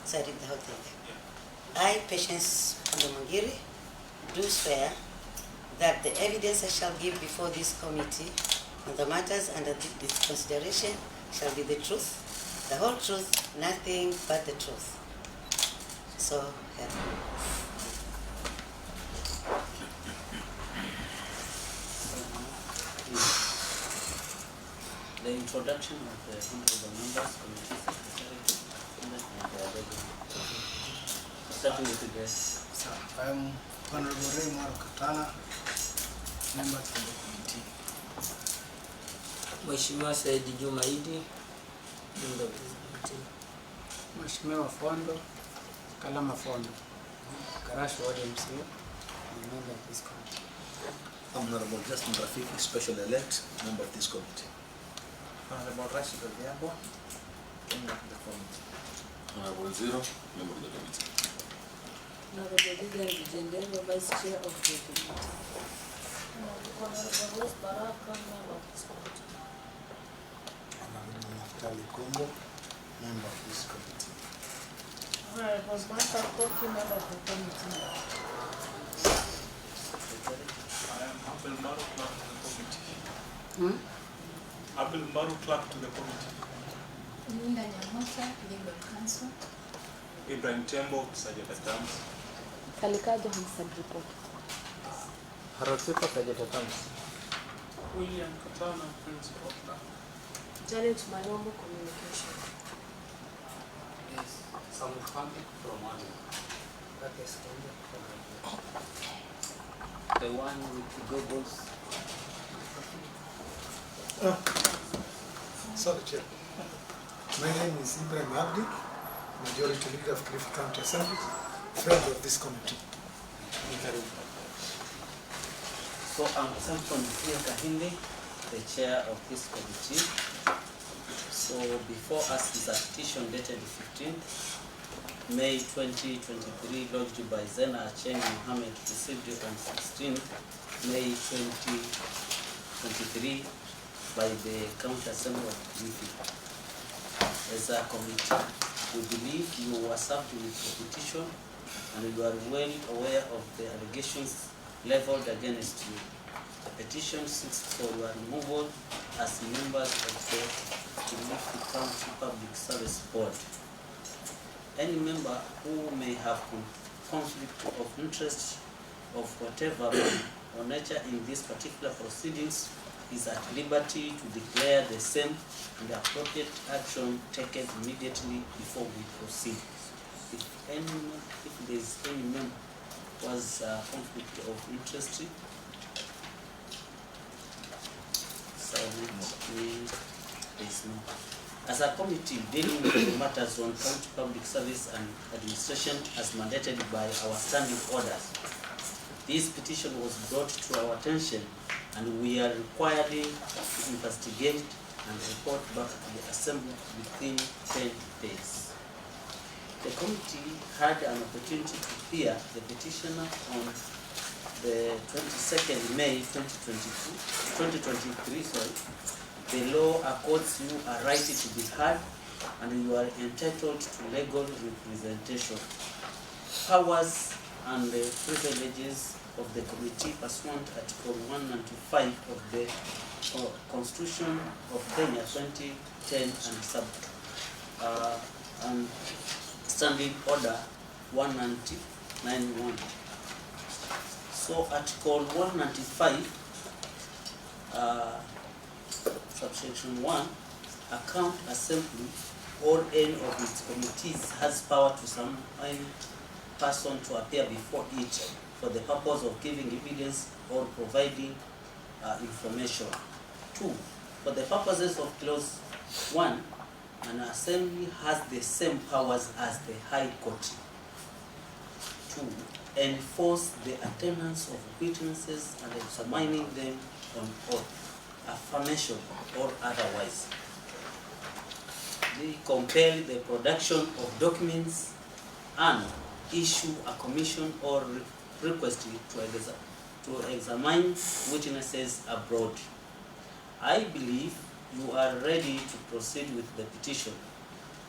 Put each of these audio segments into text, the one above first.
So I read the whole thing. I, Patience Mangiri, do swear that the evidence I shall give before this committee on the matters under this consideration shall be the truth, the whole truth, nothing but the truth. So help me. The introduction of the honorable members, committee secretary, starting with the guest. I'm Honorable Raymond Katana, member of the committee. Mheshimiwa Saidi Jumaidi, member of this committee. Mheshimiwa Fondo, Kalama Fondo, Karash Ward MCA, member of this committee. Honorable Justin Rafiki, special elect, member of this committee. Honorable Rashid Obiabo, member of the committee. Honorable Zero, member of the committee. Honorable Vivian Vijendeva, Vice Chair of the committee. Honorable Rose Baraka, member of this committee. Honorable Naftali Kombo, member of this committee. Honorable Martha Koki, member of the committee. I am Abel Maru, clerk to the committee. Abel Maru, clerk to the committee. Linda Nyamota, legal counsel. Ibrahim Tembo, Sergeant at Arms. Kalikajo Hansard report. Harold Sipa, Sergeant at Arms. William Katana, principal clerk. Janet Mayombo, communication. Yes, some funding from one. That is the one with the goggles. Sorry, Chair. My name is Ibrahim Abdi, Majority Leader of Kilifi County Assembly, friend of this committee. So I'm Samson Kahinde, the chair of this committee. So before us is a petition dated 15th May 2023, lodged by Zena Acheng Mohammed, received on 16th May 2023 by the County Assembly of Kilifi. As a committee, we believe you were served with the petition and you are well aware of the allegations leveled against you. The petition seeks for your removal as members of the Kilifi County Public Service Board. Any member who may have conflict of interest of whatever or nature in these particular proceedings is at liberty to declare the same and the appropriate action taken immediately before we proceed. If there is any member who has a conflict of interest, silently, there is no. As a committee dealing with matters on county public service and administration as mandated by our standing orders, this petition was brought to our attention and we are required to investigate and report back to the Assembly within 10 days. The committee had an opportunity to hear the petitioner on the 22nd May 2023. The law accords you a right to be heard and you are entitled to legal representation. Powers and the privileges of the committee pursuant to Article 195 of the Constitution of Kenya 2010 and Standing Order 191. So Article 195 subsection 1, a county assembly or any of its committees has power to summon person to appear before it for the purpose of giving evidence or providing information. 2, for the purposes of clause 1, an assembly has the same powers as the High Court. 2, enforce the attendance of witnesses and examining them on oath, affirmation or otherwise. They compel the production of documents and issue a commission or request to to examine witnesses abroad. I believe you are ready to proceed with the petition.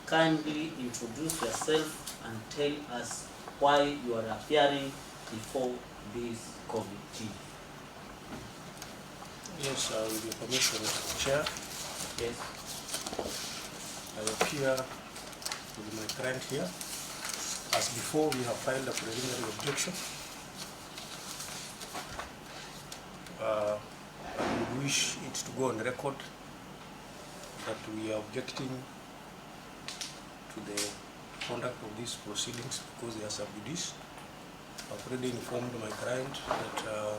Kindly introduce yourself and tell us why you are appearing before this committee. Yes, with your permission, Chair, Yes. I appear with my client here. As before, we have filed a preliminary objection. I would wish it to go on record that we are objecting to the conduct of these proceedings because they are sub judice. I've already informed my client that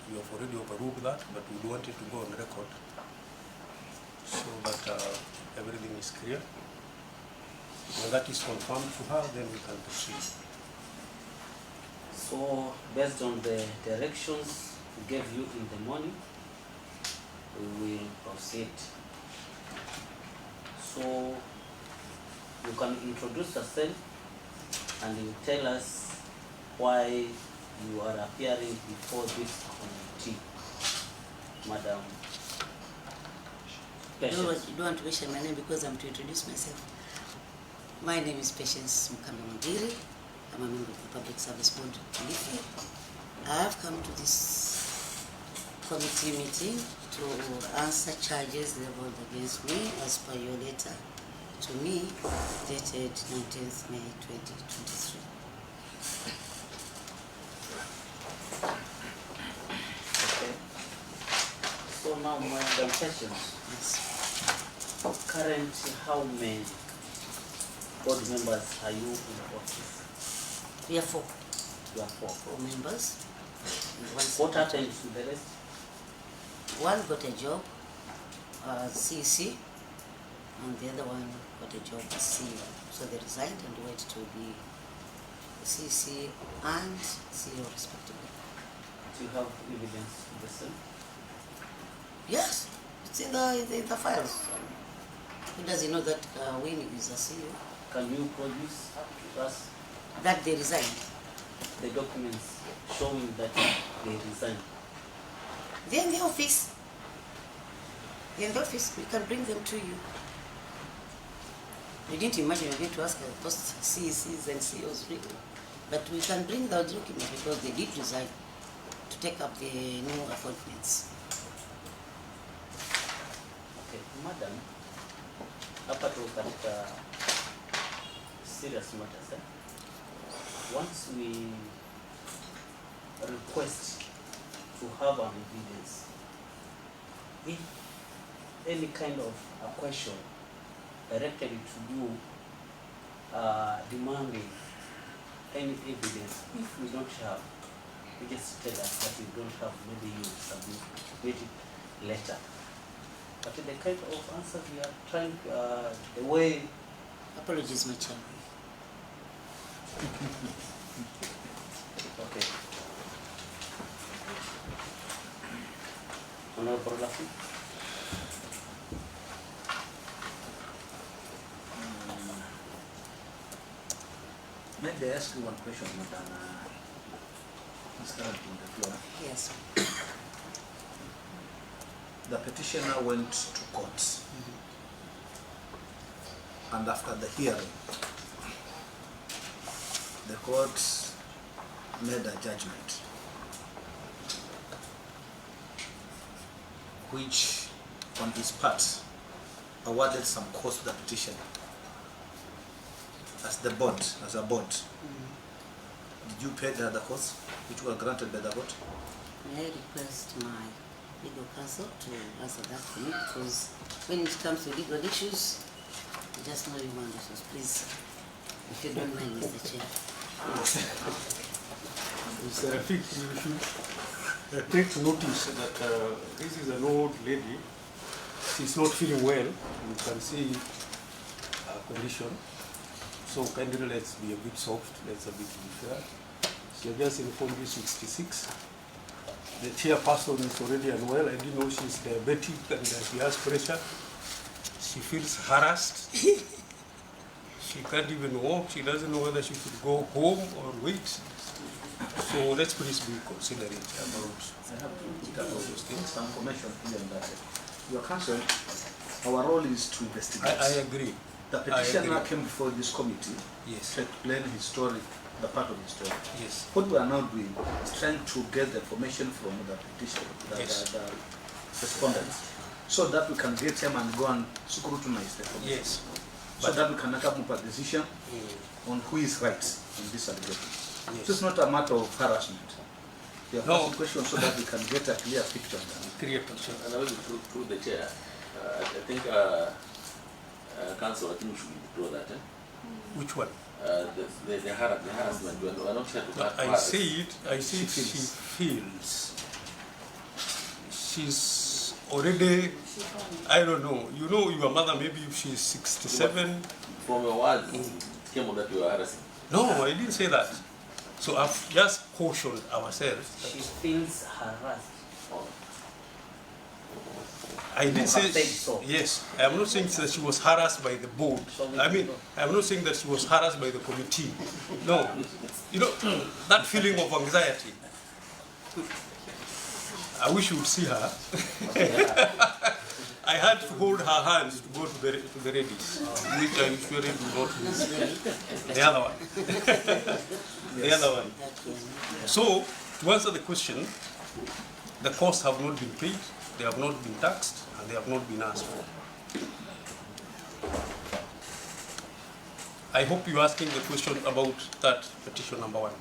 we have already overruled that, but we want it to go on record so that everything is clear. When that is confirmed to her, then we can proceed. So, based on the directions we gave you in the morning, we will proceed. So, you can introduce yourself and you tell us why you are appearing before this committee, Madam Patience. You don't want to mention my name because I'm to introduce myself. My name is Patience Mugiri. I'm a member of the Public Service Board of Kilifi. I have come to this committee meeting to answer charges leveled against me as per your letter to me dated 19th May 2023. Okay. So now, Madam Patience, Yes. currently how many board members are you in office? We are four You are four. members. And one What happened to the rest? One got a job as CC, and the other one got a job as CEO. So they resigned and went to be CC and CEO respectively. Do you have evidence to the same? Yes, it's in the files. Who doesn't know that Winnie is a CEO? Can you produce to us That they resigned. the documents showing that they resigned? They're in the office. They're in the office. We can bring them to you. We didn't imagine we were going to ask post CECs and CEOs really. But we can bring the document because they did resign to take up the new appointments. Okay, madam, hapa tu katika serious matters. Once we request to have an evidence, if any kind of a question directed to you demanding any evidence, if we don't have, you just tell us that we don't have, maybe you submit it later. But the kind of answer we are trying, the way... Apologies, my chairman. Okay. Honorable Rafi? Maybe I ask you one question, Madam Mr. on the floor. Yes. The petitioner went to court, and after the hearing, the court made a judgment which, on his part, awarded some cost to the petitioner. As the board, as a board, did you pay the other costs which were granted by the board? May I request my legal counsel to answer that for me, because when it comes to legal issues, I just know human issues. Please, if you don't mind, Mr. Chair. Mr. Rafik, you should take notice that this is an old lady. She's not feeling well. You can see her condition. So kindly let's be a bit soft, let's a bit be fair. She has just informed you 66. The chairperson is already unwell. I didn't know she's diabetic and she has pressure. She feels harassed. She can't even walk. She doesn't know whether she should go home or wait. So let's please be considerate about I have to put all those things. some information here on that. Your council, our role is to investigate. I agree. The petitioner came before this committee Yes. to explain his story, the part of his story. Yes. What we are now doing is trying to get the information from the petition, the respondents, so that we can get them and go and scrutinize the information. Yes. So that we can make up a decision on who is right in this allegation. Yes. So it's not a matter of harassment. We are asking questions so that we can get a clear picture of that. Clear picture. And also through the chair, I think council, I think we should withdraw that. Which one? The harassment. We are not here to No, I see she feels she's already, I don't know, you know your mother, maybe if she's 67. From your words, it came on that you are harassing. No, I didn't say that. So I've just cautioned ourselves. She feels harassed. I didn't say, so. yes, I am not saying that she was harassed by the board. I mean, I am not saying that she was harassed by the committee. No, you know, that feeling of anxiety. I wish you would see her. I had to hold her hands to go to the ladies, which I'm sure you do not do. The other one. The other one. So, to answer the question, the costs have not been paid, they have not been taxed, and they have not been asked for. I hope you're asking the question about that petition number 1.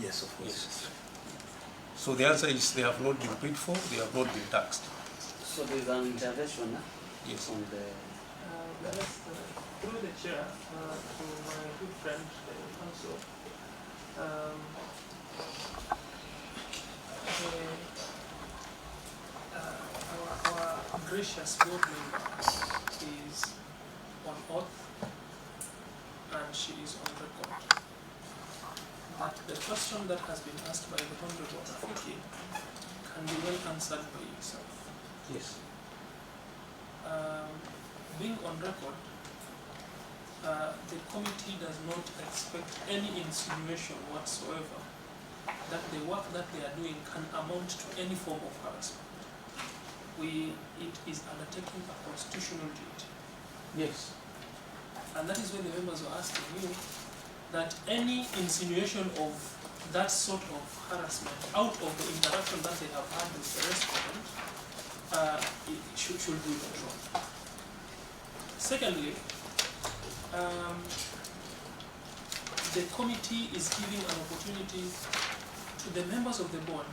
Yes, of course. Yes. So the answer is they have not been paid for, they have not been taxed. So there's an intervention Yes. on the... Through the chair, to my good friend, the council, our gracious board member is on oath and she is on record. But the question that has been asked by the Honorable Rafiki can be well answered by yourself. Yes. Being on record, the committee does not expect any insinuation whatsoever that the work that they are doing can amount to any form of harassment. It is undertaking a constitutional duty. Yes. And that is why the members were asking you that any insinuation of that sort of harassment out of the interaction that they have had with the respondent should be withdrawn. Secondly, the committee is giving an opportunity to the members of the board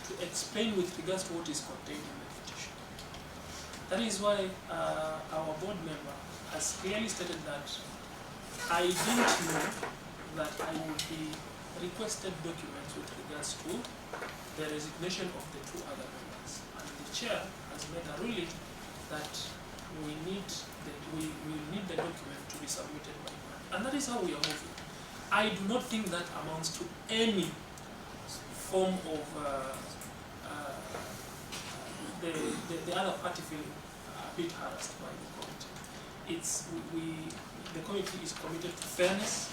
to explain with regards to what is contained in the petition. That is why our board member has clearly stated that I didn't know that I would be requested documents with regards to the resignation of the 2 other members. And the chair has made a ruling that we need the document to be submitted by board. And that is how we are moving. I do not think that amounts to any form of the other party feeling a bit harassed by the committee. The committee is committed to fairness,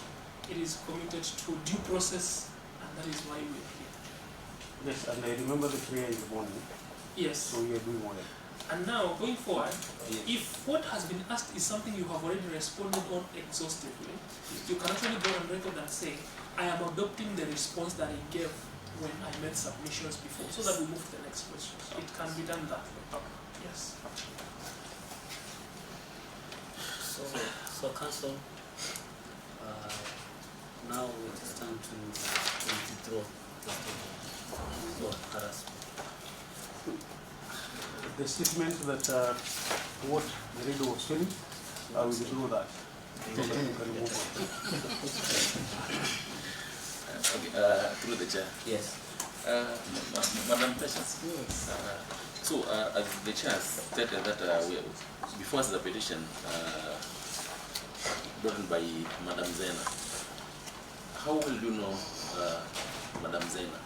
it is committed to due process, and that is why we are here. Yes, and I remember the prayer in the morning. Yes. So we are doing well. And now, going forward, Yes. if what has been asked is something you have already responded on exhaustively, you can actually go on record and say, I am adopting the response that I gave when I made submissions before, so that we move to the next question. It can be done that way. Yes. So council, now it is time to withdraw the statement for harassment. The statement that what the radio was telling, I will withdraw that. So then you can move Okay, through the chair. Yes. Madam Patience. Yes. So, as the chair stated that before the petition written by Madam Zena, how will you know Madam Zena?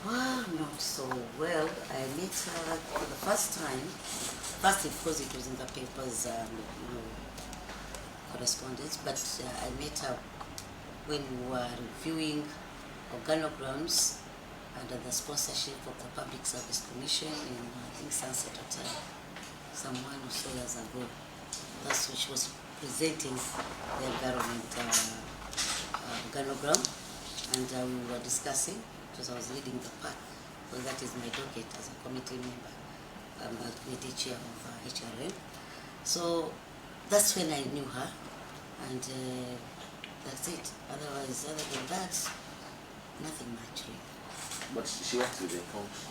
Well, not so well. I met her for the first time. First, of course, it was in the papers, correspondence, but I met her when we were reviewing organograms under the sponsorship of the Public Service Commission in, I think, Sunset Hotel, some 1 or so years ago. That's when she was presenting the environment organogram, and we were discussing, because I was leading the part, because that is my docket as a committee member. I'm a committee chair of HRM. So that's when I knew her, and that's it. Otherwise, other than that, nothing much really. But she works with the county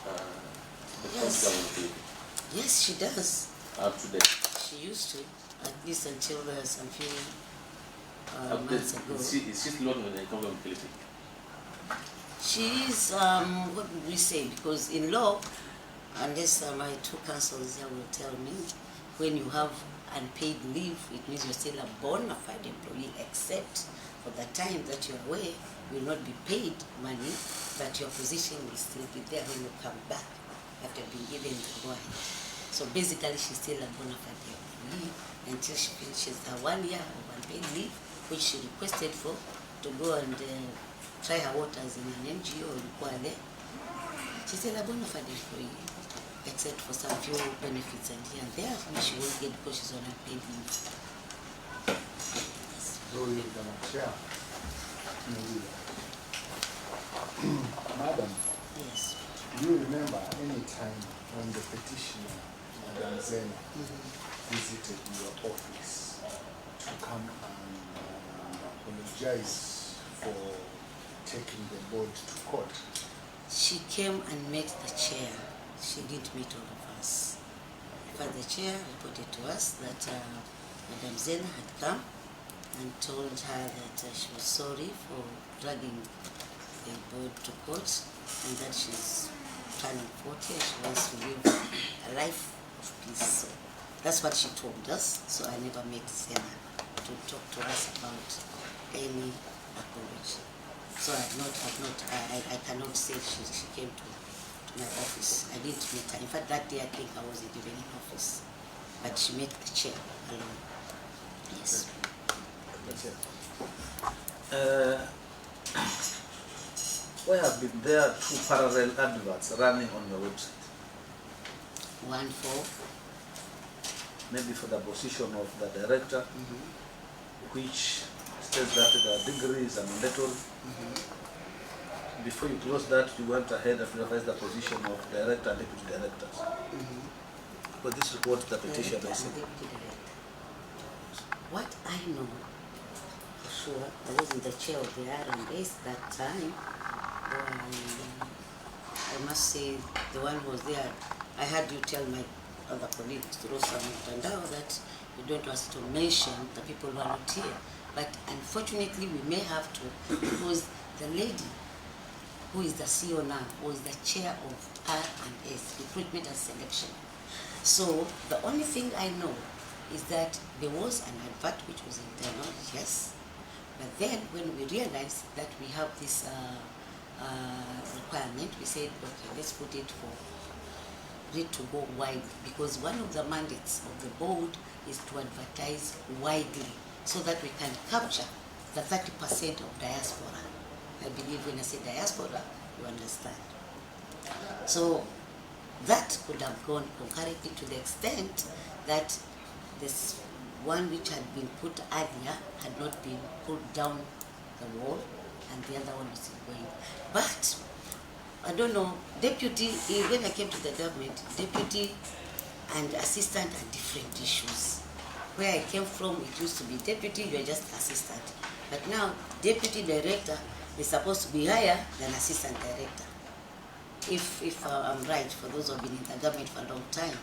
Yes. government. Yes, she does. Up to date. She used to, at least until some few months ago. Is she still working with the county of Kilifi? She is, what would we say, because in law, unless my two counsels here will tell me, when you have unpaid leave, it means you're still a bona fide employee, except for the time that you're away, you will not be paid money, but your position will still be there when you come back after being given the go-ahead. So basically, she's still a bona fide employee until she finishes her 1 year of unpaid leave, which she requested for, to go and try her waters in an NGO in Kwale. She's still a bona fide employee, except for some few benefits and here and there, which she won't get because she's on unpaid leave. Madam, Yes. do you remember any time when the petitioner, Madam Zena, visited your office to come and apologize for taking the board to court? She came and met the chair. She didn't meet all of us. But the chair reported to us that Madam Zena had come and told her that she was sorry for dragging the board to court, and that she's turning 40 and she wants to live a life of peace. So that's what she told us. So I never met Zena to talk to us about any apology. So I cannot say she came to my office. I didn't meet her. In fact, that day I think I wasn't even in office, but she met the chair alone. Yes. Why have been there 2 parallel adverts running on your website? One for? Maybe for the position of the director, which says that the degree is mandatory. Before you close that, you went ahead and revised the position of director and deputy directors. But this is what the petition is saying. What I know for sure, I wasn't the chair of the R&S that time. I must say, the one who was there, I had you tell my other colleagues, Rosa and Tandao, that you don't want us to mention the people who are not here. But unfortunately, we may have to, because the lady who is the CEO now was the chair of R&S, Recruitment and Selection. So the only thing I know is that there was an advert which was internal, yes, but then when we realized that we have this requirement, we said, okay, let's put it for it to go wide, because one of the mandates of the board is to advertise widely so that we can capture the 30% of diaspora. I believe when I say diaspora, you understand. So that could have gone concurrently to the extent that this one which had been put earlier had not been put down the wall, and the other one was still going. But I don't know, deputy, when I came to the government, deputy and assistant are different issues. Where I came from, it used to be deputy, you're just assistant. But now, deputy director is supposed to be higher than assistant director. If I'm right, for those who have been in the government for a long time.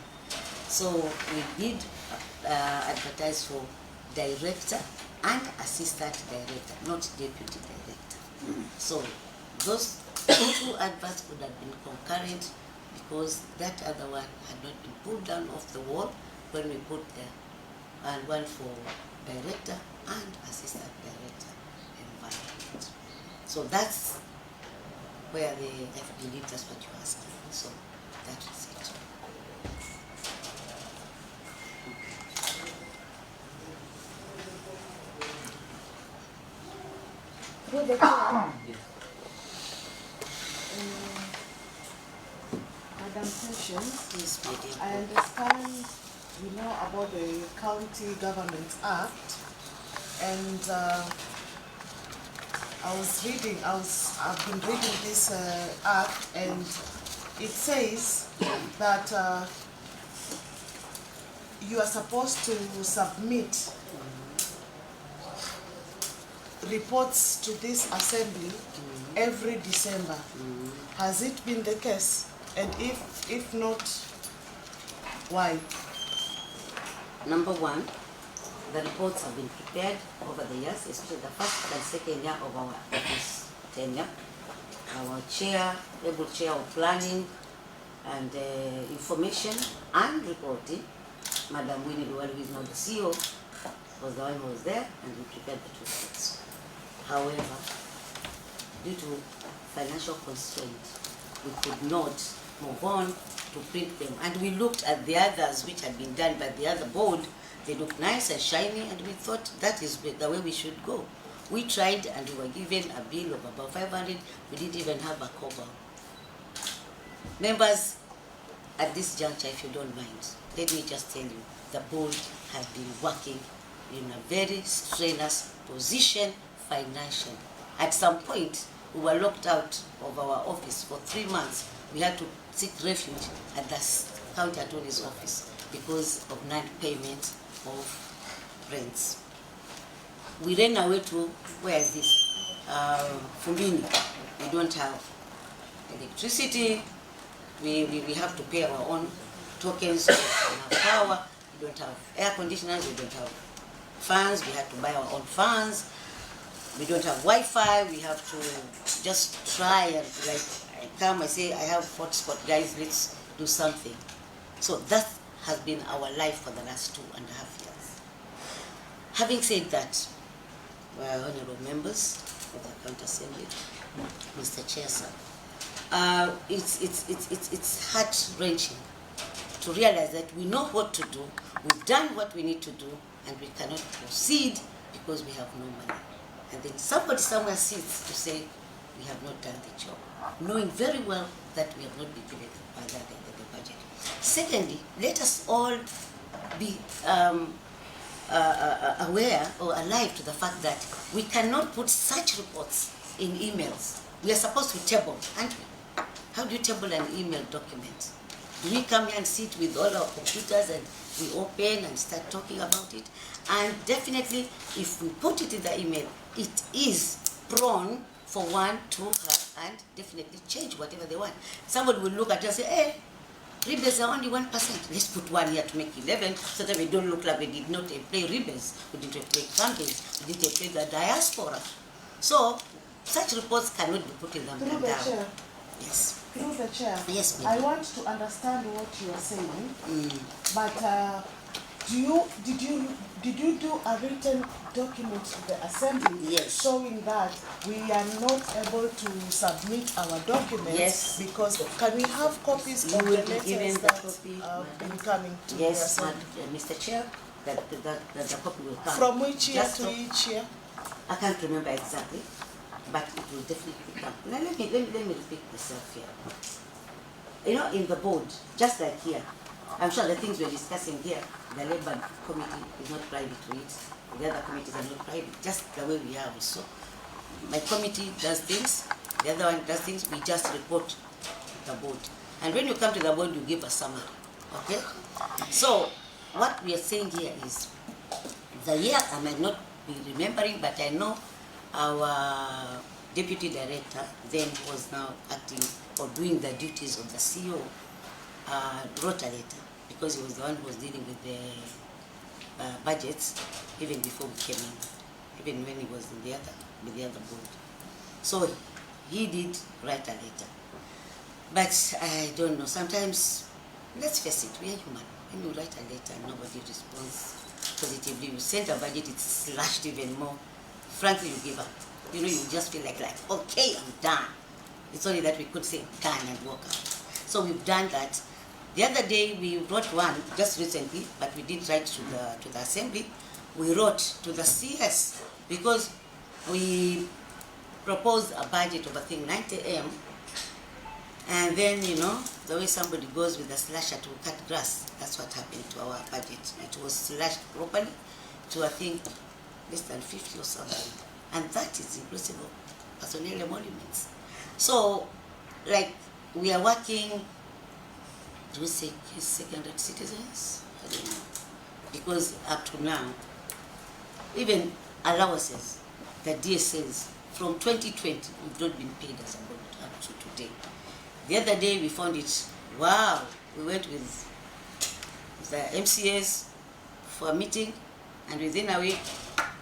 So we did advertise for director and assistant director, not deputy director. So those two adverts would have been concurrent, because that other one had not been pulled down off the wall when we put there, and one for director and assistant director environment. So that's where I believe that's what you're asking. So that is it. Through the chair. Madam Patience, Yes, my dear. I understand you know about the County Government Act, and I've been reading this act, and it says that you are supposed to submit reports to this assembly every December. Has it been the case? And if not, why? Number one, the reports have been prepared over the years, especially the first and second year of our office tenure. Our chair, able chair of planning and information and reporting, Madam Winnie Luwali, who is now the CEO, was the one who was there, and we prepared the reports. However, due to financial constraints, we could not move on to print them. And we looked at the others which had been done by the other board. They looked nice and shiny, and we thought that is the way we should go. We tried, and we were given a bill of about 500. We didn't even have a cover. Members, at this juncture, if you don't mind, let me just tell you, the board has been working in a very strenuous position financially. At some point, we were locked out of our office for 3 months. We had to seek refuge at the county attorney's office because of non-payment of rents. We ran away to, where is this? Fumbini. We don't have electricity. We have to pay our own tokens. We don't have power. We don't have air conditioners. We don't have fans. We have to buy our own fans. We don't have Wi-Fi. We have to just try and I say, I have hotspot, guys, let's do something. So that has been our life for the last 2.5 years. Having said that, honorable members of the County Assembly, Mr. Chair, sir, it's heart-wrenching to realize that we know what to do, we've done what we need to do, and we cannot proceed because we have no money. And then somebody somewhere sits to say, we have not done the job, knowing very well that we have not been given the budget. Secondly, let us all be aware or alive to the fact that we cannot put such reports in emails. We are supposed to table, aren't we? How do you table an email document? Do we come here and sit with all our computers and we open and start talking about it? And definitely, if we put it in the email, it is prone for one to have and definitely change whatever they want. Somebody will look at us and say, hey, ribbons are only 1%. Let's put 1 here to make 11 so that we don't look like we did not employ ribbons, we didn't employ campaigns, we didn't employ the diaspora. So, such reports cannot be put in them Through the down. chair. Yes. Through the chair. Yes, I want to understand what you are saying, but did you do a written document to the assembly? Yes. Showing that we are not able to submit our documents? Yes. Because can we have copies of the letters that have been coming to the assembly? Mr. Chair, the copy will come. From which year Just to each year? I can't remember exactly, but it will definitely come. Now let me repeat myself here. You know, in the board, just like here, I'm sure the things we're discussing here, the Labour Committee is not private to it, the other committees are not private, just the way we are also. My committee does things, the other one does things, we just report to the board. And when you come to the board, you give a summary, okay? So, what we are saying here is, the year I might not be remembering, but I know our deputy director then was now acting or doing the duties of the CEO, wrote a letter because he was the one who was dealing with the budgets even before we came in, even when he was in with the other board. So he did write a letter. But I don't know, sometimes, let's face it, we are human. When you write a letter and nobody responds positively, you send a budget, it's slashed even more. Frankly, you give up. You know, you just feel like, okay, I'm done. It's only that we could say done and walk out. So we've done that. The other day we wrote one, just recently, but we did write to the assembly. We wrote to the CS because we proposed a budget of I think 90 M, and then you know the way somebody goes with a slasher to cut grass, that's what happened to our budget. It was slashed properly to I think less than 50 or something, and that is inclusive of personnel emoluments. So, like, we are working, do we say second-rate citizens? I don't know. Because up to now, even allowances, the DSLs, from 2020, we've not been paid as a board up to today. The other day we found it, wow, we went with the MCAs for a meeting, and within a week,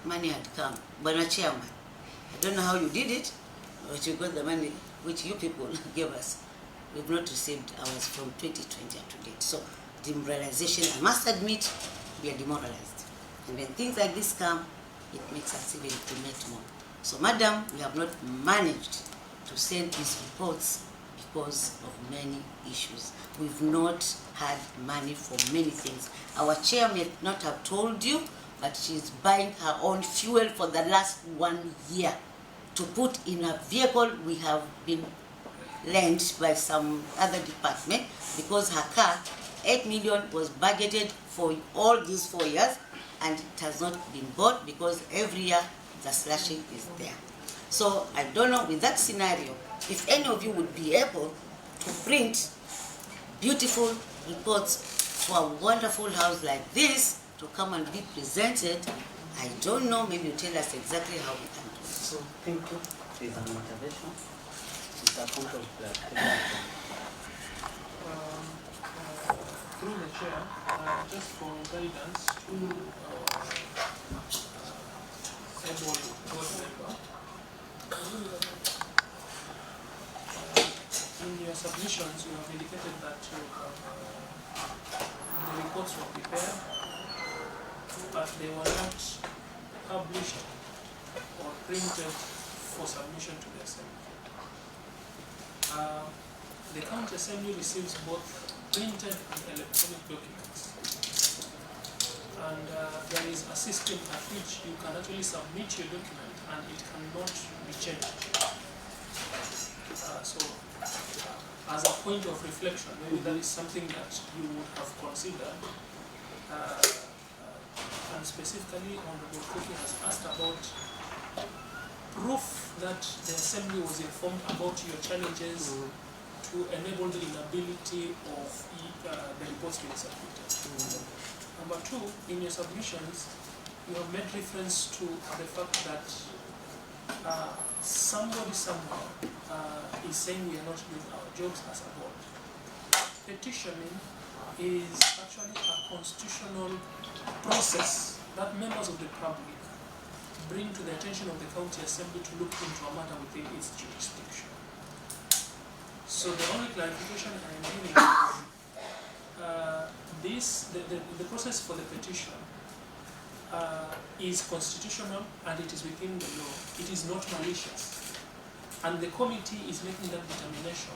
money had come. Bwana Chairman, I don't know how you did it, but you got the money which you people gave us. We've not received ours from 2020 up to date. So demoralization, I must admit, we are demoralized. And when things like this come, it makes us even commit more. So madam, we have not managed to send these reports because of many issues. We've not had money for many things. Our chair may not have told you, but she's buying her own fuel for the last 1 year to put in a vehicle we have been lent by some other department, because her car, 8 million was budgeted for all these 4 years, and it has not been bought because every year the slashing is there. So I don't know, with that scenario, if any of you would be able to print beautiful reports for a wonderful house like this to come and be presented, I don't know, maybe you tell us exactly how we can do it. So, thank you. Is a motivation. It's a point of through the chair, just for guidance to able board member. In your submissions, you have indicated that the reports were prepared, but they were not published or printed for submission to the Assembly. The County Assembly receives both printed and electronic documents. And there is a system at which you can actually submit your document and it cannot be changed. So, as a point of reflection, maybe that is something that you would have considered. And specifically, Honorable Koki has asked about proof that the Assembly was informed about your challenges to enable the inability of the reports being submitted. Number two, in your submissions, you have made reference to the fact that somebody somewhere is saying we are not doing our jobs as a board. Petitioning is actually a constitutional process that members of the public bring to the attention of the County Assembly to look into a matter within its jurisdiction. So the only clarification I am giving is the process for the petition is constitutional and it is within the law. It is not malicious. And the committee is making that determination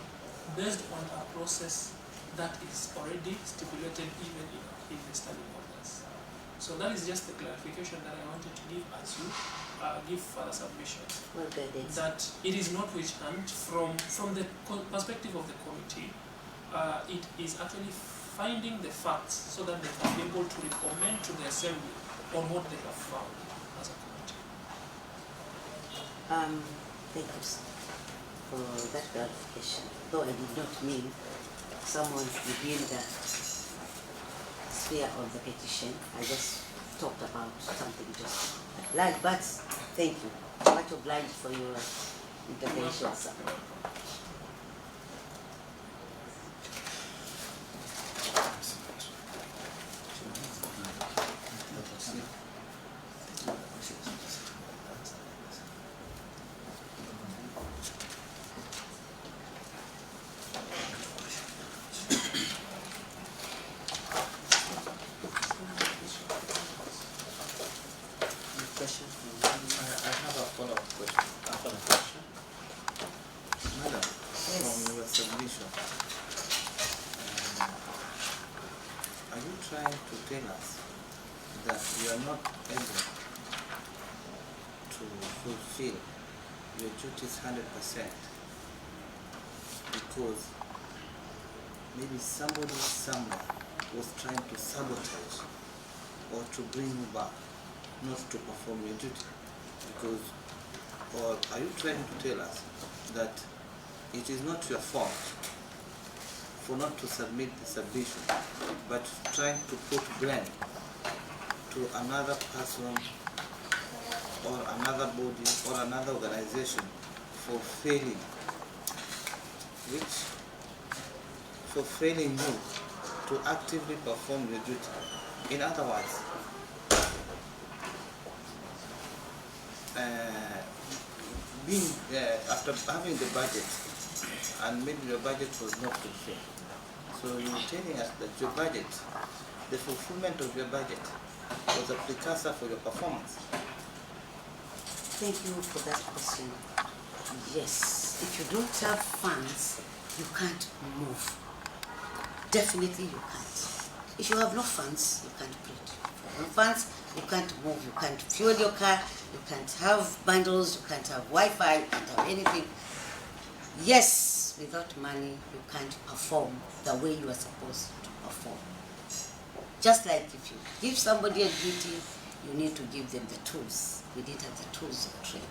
based on a process that is already stipulated even in the standing orders. So that is just the clarification that I wanted to give as you give further submissions. Okay, that it is not witch hunt from the perspective of the committee. It is actually finding the facts so that they can be able to recommend to the Assembly on what they have found as a committee. Thank you for that clarification. Though I did not mean someone within the sphere of the petition. I just talked about something just like, but thank you. Much obliged for your intervention, sir. your duties 100%, because maybe somebody somewhere was trying to sabotage or to bring you back not to perform your duty. Because, or are you trying to tell us that it is not your fault for not to submit the submission, but trying to put blame to another person or another body or another organization for failing, for failing you to actively perform your duty? In other words, after having the budget, and maybe your budget was not fulfilled, so you're telling us that your budget, the fulfillment of your budget, was a precursor for your performance. Thank you for that question. Yes, if you don't have funds, you can't move. Definitely you can't. If you have no funds, you can't print. If you have no funds, you can't move. You can't fuel your car, you can't have bundles, you can't have Wi-Fi, you can't have anything. Yes, without money, you can't perform the way you are supposed to perform. Just like if you give somebody a duty, you need to give them the tools. We didn't have the tools of trade.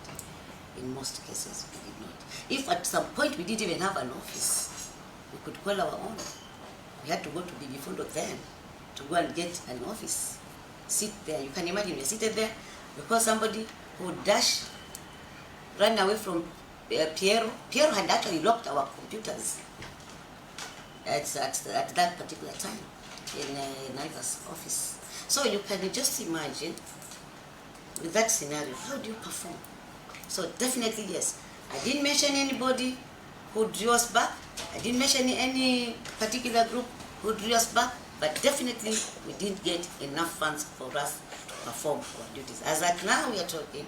In most cases, we did not. If at some point we didn't even have an office, we could call our own. We had to go to Devolution then to go and get an office. Sit there. You can imagine you're seated there because somebody who dash, ran away from Piero. Piero had actually locked our computers at that particular time in Naiva's office. So you can just imagine with that scenario, how do you perform? So definitely yes. I didn't mention anybody who drew us back. I didn't mention any particular group who drew us back, but definitely we didn't get enough funds for us to perform our duties. As at now we are talking,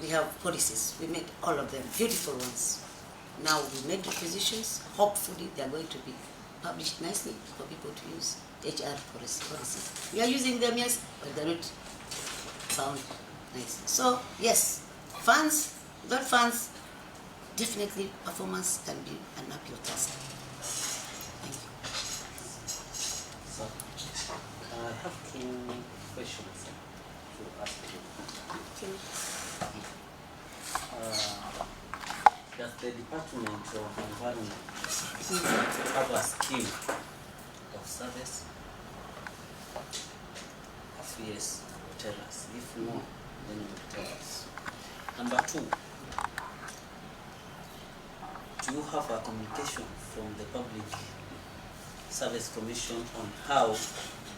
we have policies. We made all of them beautiful ones. Now we made requisitions. Hopefully they are going to be published nicely for people to use. HR policies. We are using them, yes, but they're not bound nicely. So yes, funds, without funds, definitely performance can be an uphill task. Thank you. So, I have two questions to ask you. Okay. Does the Department of Environment have a scheme of service? If yes, tell us. If no, then you tell us. Number two, do you have a communication from the Public Service Commission on how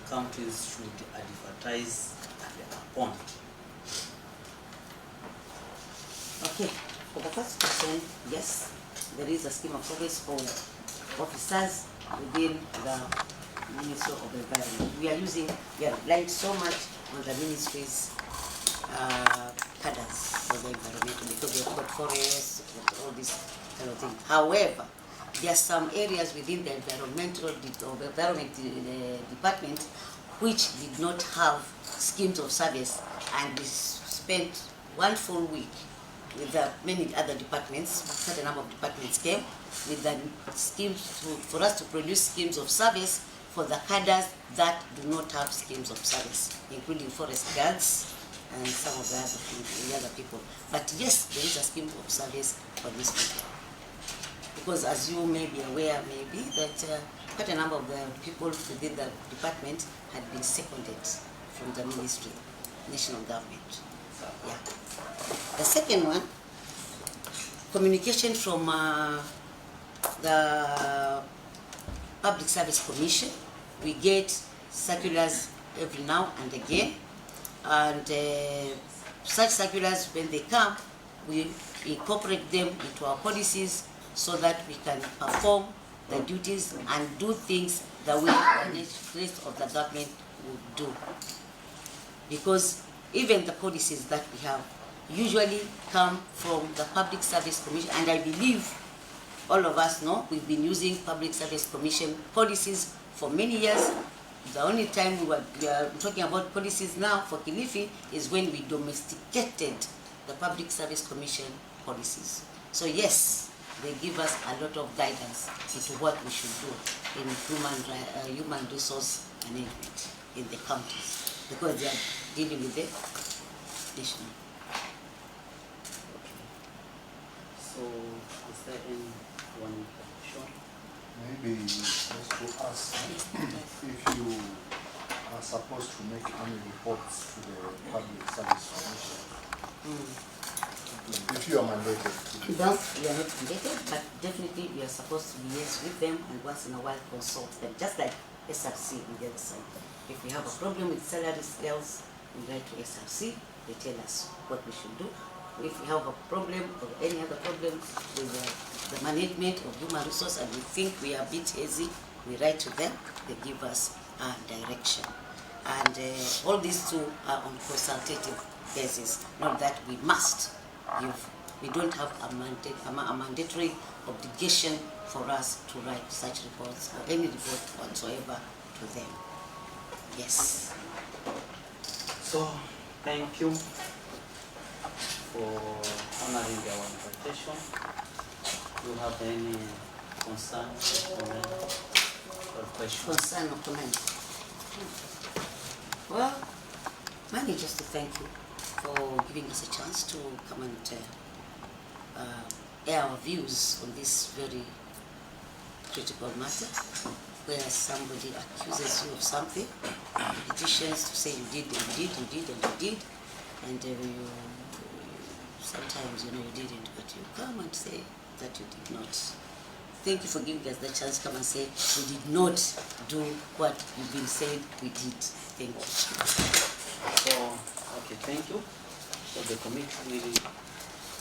countries should advertise and appoint? Okay, for the first question, yes, there is a scheme of service for officers within the Ministry of Environment. We are relying so much on the ministry's cadres for the environment because we have got forests, all this kind of thing. However, there are some areas within the environment department which did not have schemes of service, and we spent one full week with many other departments. A certain number of departments came with the schemes for us to produce schemes of service for the cadres that do not have schemes of service, including forest guards and some of the other people. But yes, there is a scheme of service for these people. Because as you may be aware, maybe, that quite a number of the people within the department had been seconded from the ministry, national government. Yeah. The second one, communication from the Public Service Commission. We get circulars every now and again, and such circulars, when they come, we incorporate them into our policies so that we can perform the duties and do things the way the rest of the government would do. Because even the policies that we have usually come from the Public Service Commission, and I believe all of us know we've been using Public Service Commission policies for many years. The only time we are talking about policies now for Kilifi is when we domesticated the Public Service Commission policies. So yes, they give us a lot of guidance into what we should do in human resource management in the counties, because they are dealing with the national. Okay. So, is there anyone sure? Maybe just to ask if you are supposed to make any reports to the Public Service Commission. If you are mandated to. No, we are not mandated, but definitely we are supposed to liaise with them and once in a while consult them, just like SRC on the other side. If we have a problem with salary scales, we write to SRC, they tell us what we should do. If we have a problem or any other problem with the management of human resource and we think we are a bit hazy, we write to them, they give us direction. And all these two are on consultative basis, not that we must give. We don't have a mandatory obligation for us to write such reports or any report whatsoever to them. Yes. So, thank you for honoring our invitation. Do you have any concern, comment, or question? Concern or comment? Well, mainly just to thank you for giving us a chance to come and air our views on this very critical matter, where somebody accuses you of something, petitions to say you did and you did, and you sometimes you didn't, but you come and say that you did not. Thank you for giving us the chance to come and say we did not do what you've been saying we did. Thank you. So, okay, thank you. So the committee will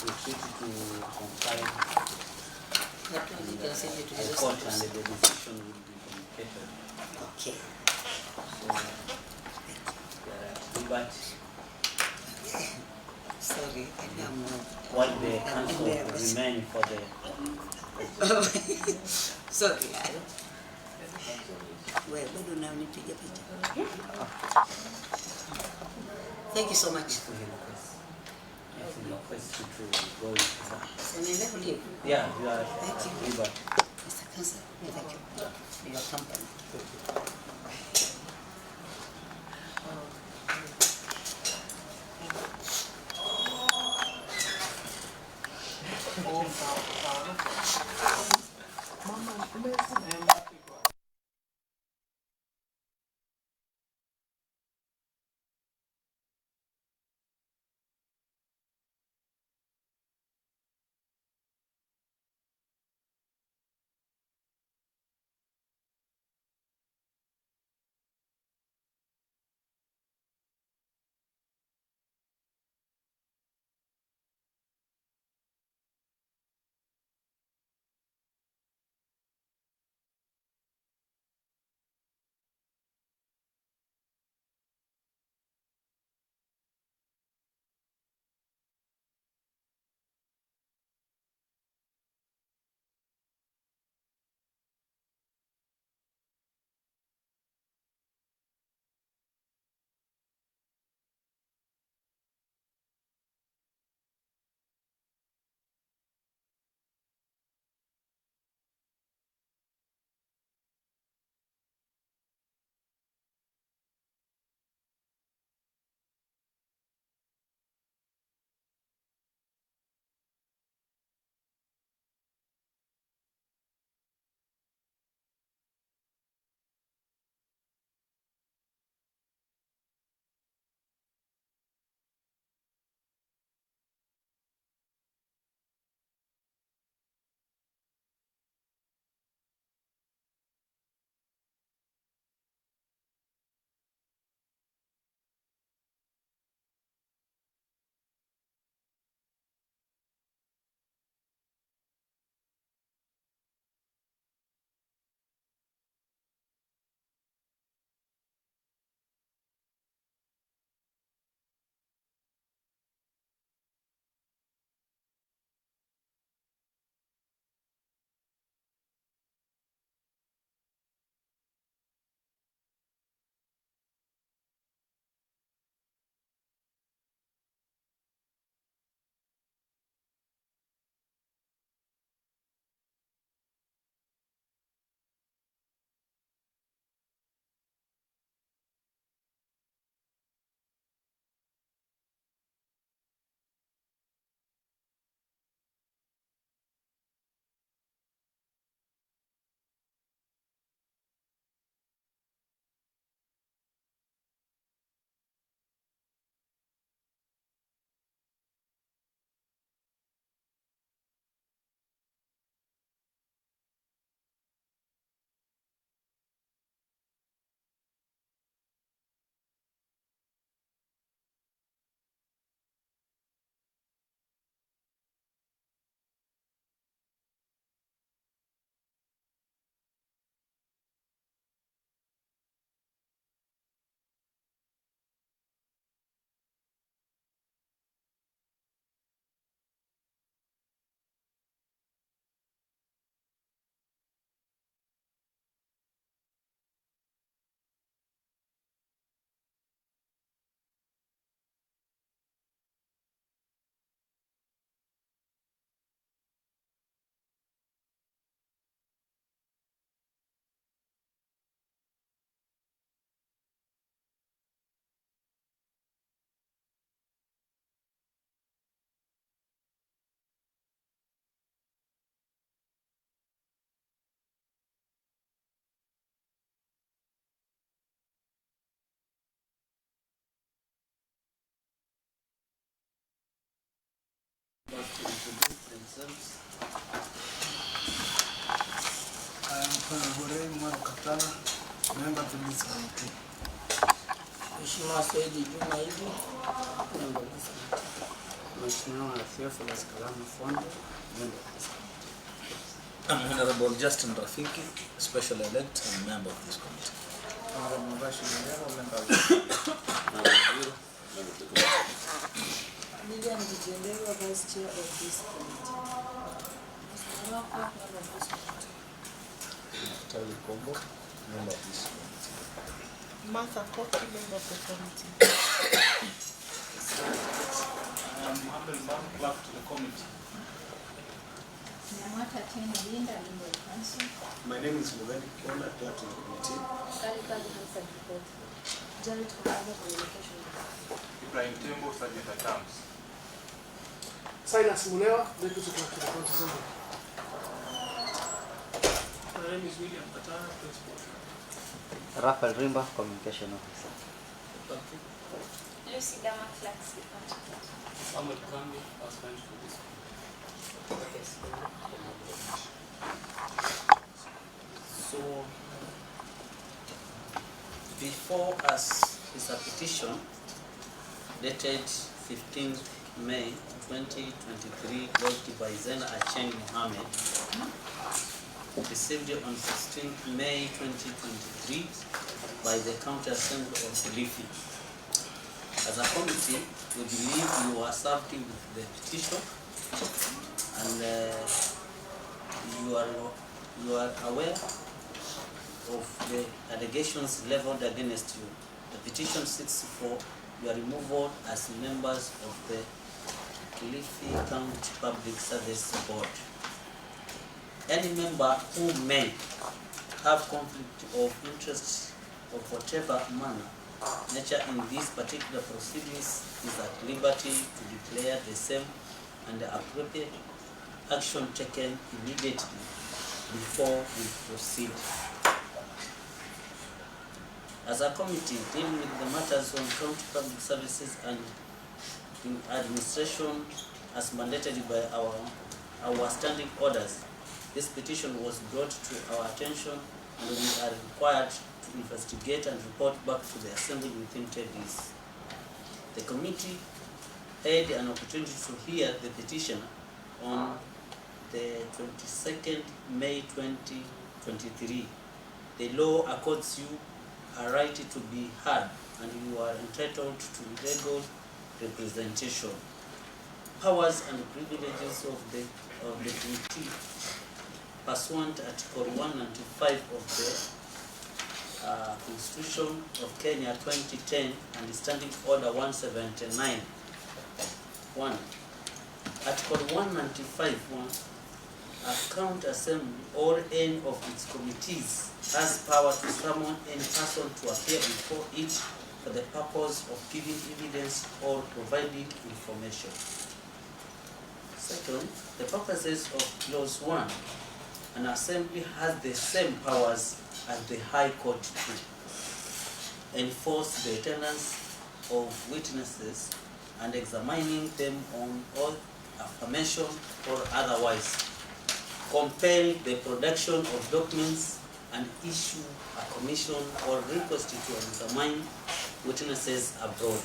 retreat to comply and the court and the decision will be communicated. Okay. So, but sorry, while the council remain for the sorry, well, we don't know need to get it. Thank you so much. Yeah, you are. Thank you. Mr. Council, thank you for your company. presents. I am Honorable Mwana Katana, member of this committee. Mheshimiwa Saidi Juma Idi, member of this committee. Mheshimiwa Theophilus Kalama Fondo, member of this committee. I'm Honorable Justin Rafiki, special elect and member of this committee. Honorable Mbashi Mwenyewa, member of Lilian Vijendewa, Vice Chair of this committee. Tali Kombo, member of this committee. Martha Koki, member of the committee. I am humble clerk to the committee. Nyamata Tena Linda, member of council. My name is Mugani Kiona, clerk to the committee. Kali Hansa report. Jared Kumaga, communication. Ibrahim Tembo, Sergeant at Arms. Silas Mulewa, deputy clerk to the county assembly. My name is William Katana, principal. Rafael Rimba, communication officer. Lucy Dama, clerk. Samuel Kambi, husband for this. So, before us is a petition dated 15th May 2023, lodged by Zena Acheng Mohammed, received on 16th May 2023 by the County Assembly of Kilifi. As a committee, we believe you are served with the petition and you are aware of the allegations leveled against you. The petition seeks for your removal as members of the Kilifi County Public Service Board. Any member who may have conflict of interest of whatever manner nature in these particular proceedings is at liberty to declare the same and the appropriate action taken immediately before we proceed. As a committee dealing with the matters on county public services and in administration as mandated by our standing orders, this petition was brought to our attention and we are required to investigate and report back to the Assembly within 10 days. The committee had an opportunity to hear the petition on the 22nd May 2023. The law accords you a right to be heard and you are entitled to legal representation. Powers and privileges of the committee pursuant to Article 195 of the Constitution of Kenya 2010 and Standing Order 179. 1. Article 195.1. A county assembly or any of its committees has power to summon any person to appear before it for the purpose of giving evidence or providing information. Second, the purposes of Clause 1. An assembly has the same powers as the High Court to enforce the attendance of witnesses and examining them on oath, affirmation, or otherwise, compel the production of documents and issue a commission or request to examine witnesses abroad.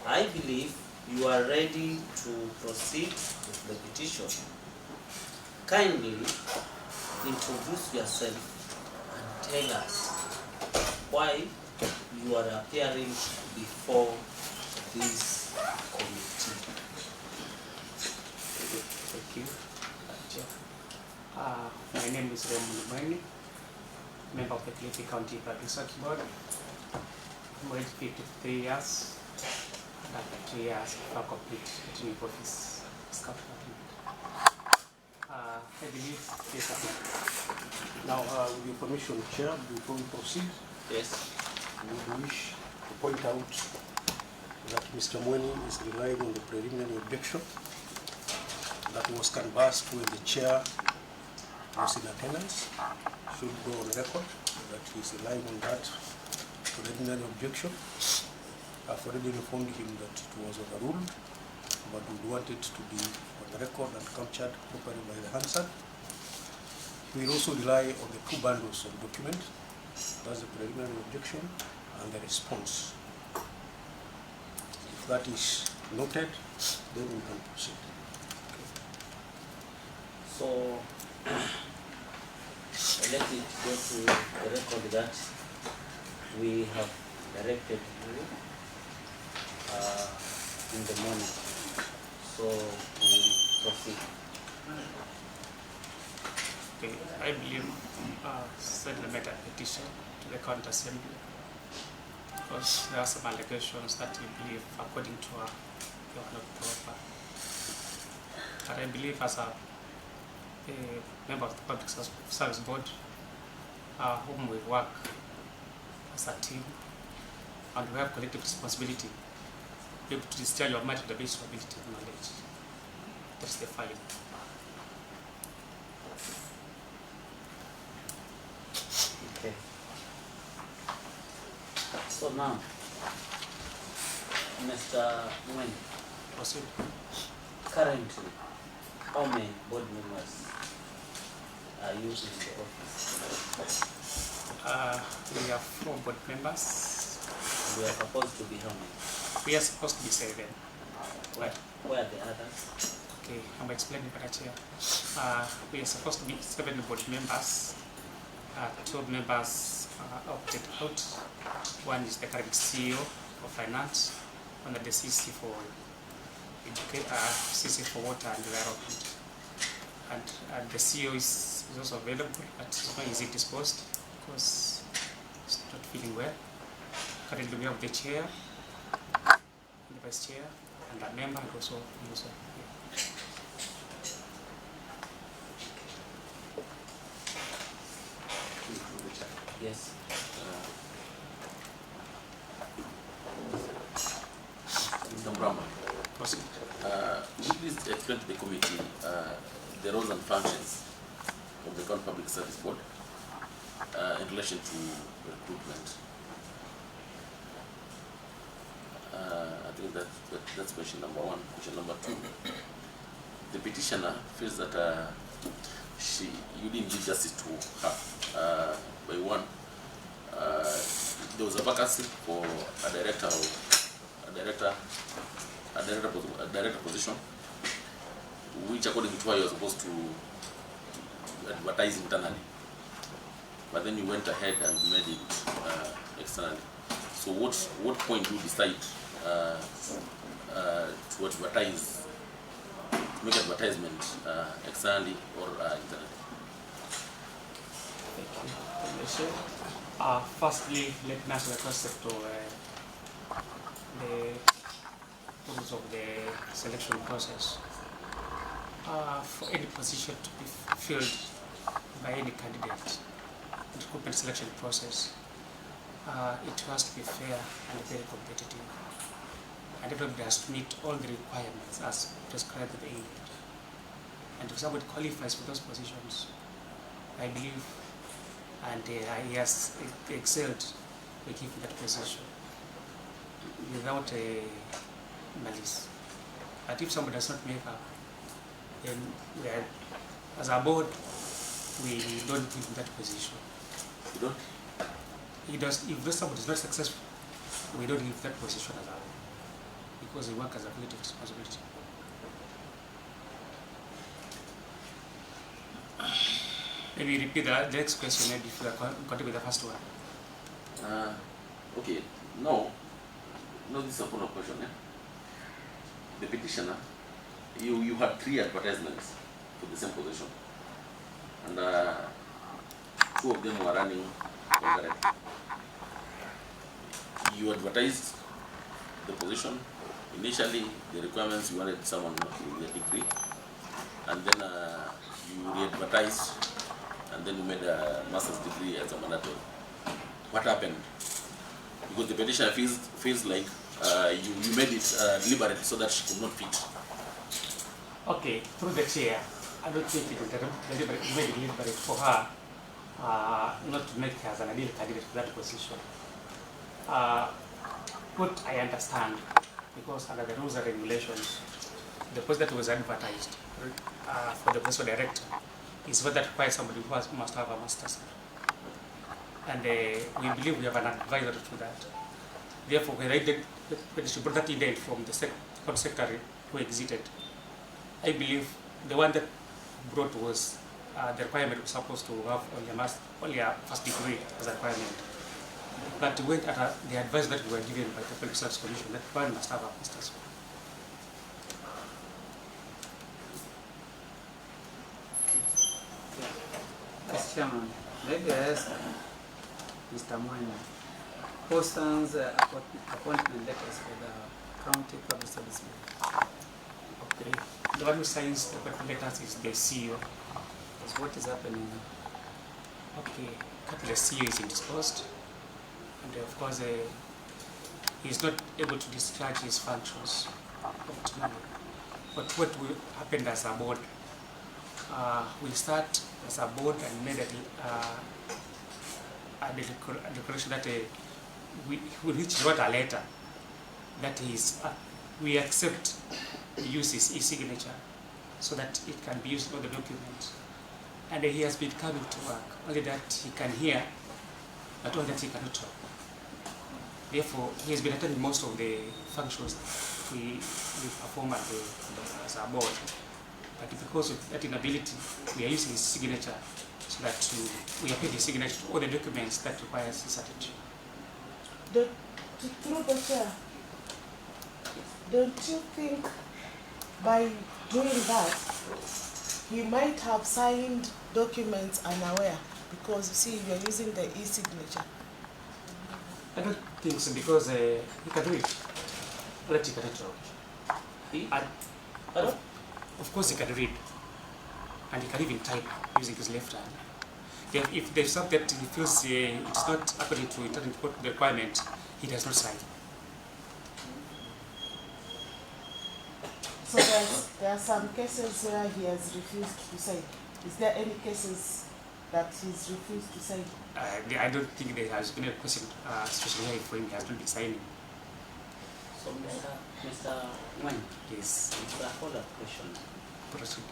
I believe you are ready to proceed with the petition. Kindly introduce yourself and tell us why you are appearing before this committee. Thank you, Chair. My name is Raymond Mweni, member of the Kilifi County Public Service Board. I'm aged 53 years, and after 2 years, I'll complete the office. I believe yes, Now, with your permission, Chair, before we proceed, yes, we would wish to point out that Mr. Mweni is relying on the preliminary objection that was canvassed when the Chair was in attendance. Should go on record that he is relying on that preliminary objection. I've already informed him that it was overruled, but we want it to be on the record and captured properly by the Hansard. We will also rely on the 2 bundles of document, that's the preliminary objection and the response. If that is noted, then we can proceed. So, let it go to the record that we have directed you in the morning. So, we will proceed. Okay, I believe send a matter petition to the county assembly because there are some allegations that we believe, according to her, they are not proper. But I believe as a member of the Public Service Board, whom we work as a team and we have collective responsibility, be able to discharge your matter to the best of ability and knowledge. That's the file. Okay. So now, Mr. Nguyen, proceed. Currently, how many board members are you in the office? We have 4 board members. We are supposed to be how many? We are supposed to be 7. Where are the others? Okay, I'm explaining for the chair. We are supposed to be 7 board members. 2 members opted out. One is the current CEO of Finance, and the CC for CC for Water and Environment. And the CEO is also available, but it's not easy disposed because it's not feeling well. Currently, we have the chair, the vice chair, and a member, and also here. Yes. Mr. Brahma, would you please explain to the committee the roles and functions of the County Public Service Board in relation to recruitment? I think that's question number 1. Question number 2, the petitioner feels that you didn't give justice to her. By 1, there was a vacancy for a director position, which according to her you were supposed to advertise internally, but then you went ahead and made it externally. So what point do you decide to advertise, to make advertisement externally or internally? Thank you. Firstly, let me answer the concept of the rules of the selection process. For any position to be filled by any candidate, the recruitment selection process, it has to be fair and very competitive. And everybody has to meet all the requirements as prescribed by the aid. And if somebody qualifies for those positions, I believe, and he has excelled, we give him that position without a malice. But if somebody does not make up, then as a board, we don't give him that position. You don't? He does. If somebody is not successful, we don't give that position as a board because we work as a collective responsibility. Maybe repeat the next question, maybe if you are continue with the first one. Okay, no, this is a follow-up question. The petitioner, you had 3 advertisements for the same position, and 2 of them were running concurrently. You advertised the position. Initially, the requirements, you wanted someone with a degree, and then you re-advertised, and then you made a master's degree as a mandatory. What happened? Because the petitioner feels like you made it deliberate so that she could not fit. Okay, through the chair, I don't think it is deliberate for her not to make her as an ideal candidate for that position. What I understand, because under the rules and regulations, the post that was advertised for the post of director is what that requires somebody who must have a master's. And we believe we have an advisor to that. Therefore, when I did brought that in from the secretary who exited, I believe the one that brought was the requirement was supposed to have only a first degree as a requirement. But we went at the advice that we were given by the Public Service Commission that one must have a master's. Mr. Chairman, maybe I ask Mr. Mwanya, who stands appointment letters for the County Public Service Board? Okay. The one who signs the appointment letters is the CEO. So what is happening now? Okay. The CEO is indisposed, and of course he is not able to discharge his functions optimally. But what will happen as a board? We start as a board and made a declaration that which wrote a letter that is we accept the use his e-signature so that it can be used on the documents. And he has been coming to work, only that he can hear, but only that he cannot talk. Therefore, he has been attending most of the functions we perform as a board. But because of that inability, we are using his signature so that we append his signature to all the documents that requires his signature. Through the chair, don't you think by doing that, he might have signed documents unaware? Because you see, you're using the e-signature. I don't think so, because he can do it. Let he cannot talk. Of course he can read, and he can even type using his left hand. If there's something that he feels it's not according to the requirement, he does not sign. So there are some cases where he has refused to sign. Is there any cases that he's refused to sign? I don't think there has been a question, especially for him, he has not been signing. So, Mr. Mwanya, yes, it's a follow-up question. Proceed.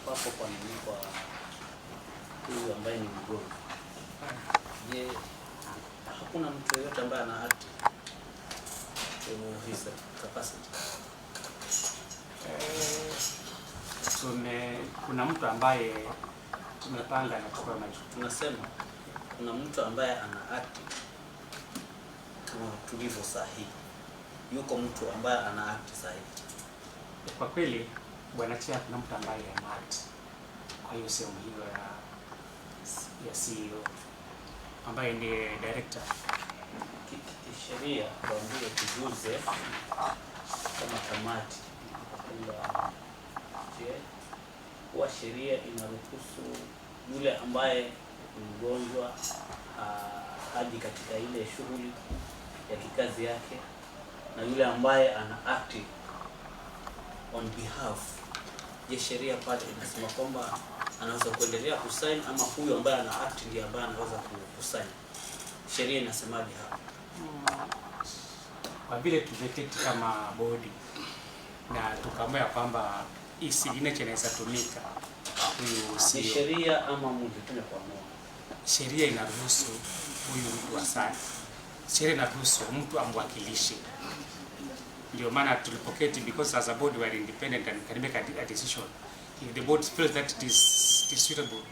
Papo kwa nini kwa huyu ambaye ni mgonjwa? Je, hakuna mtu yeyote ambaye ana hati to his capacity? Kuna mtu ambaye tumepanga na kuchukua majukumu. Tunasema kuna mtu ambaye ana hati kama tulivyo sahihi. Yuko mtu ambaye ana hati sahihi. Kwa kweli bwana chair, kuna mtu ambaye ana hati. Kwa hiyo sehemu hiyo ya CEO ambaye ni director. Kisheria tuambie tujuze kama kamati kwamba kwa sheria inaruhusu yule ambaye mgonjwa haji katika ile shughuli ya kikazi yake na yule ambaye ana act on behalf. Je, sheria pale inasema kwamba anaweza kuendelea kusign ama huyo ambaye ana act ndiye ambaye anaweza kusign? Sheria inasemaje hapa? Kwa vile tumeketi kama bodi na tukaamua kwamba hii signature inaweza tumika, huyu si sheria ama mlifanya kwa moja? Sheria inaruhusu huyu mtu asante. Sheria inaruhusu mtu amwakilishe. Ndio maana tulipoketi, because as a board we are independent and can make a decision. If the board feels that it is suitable,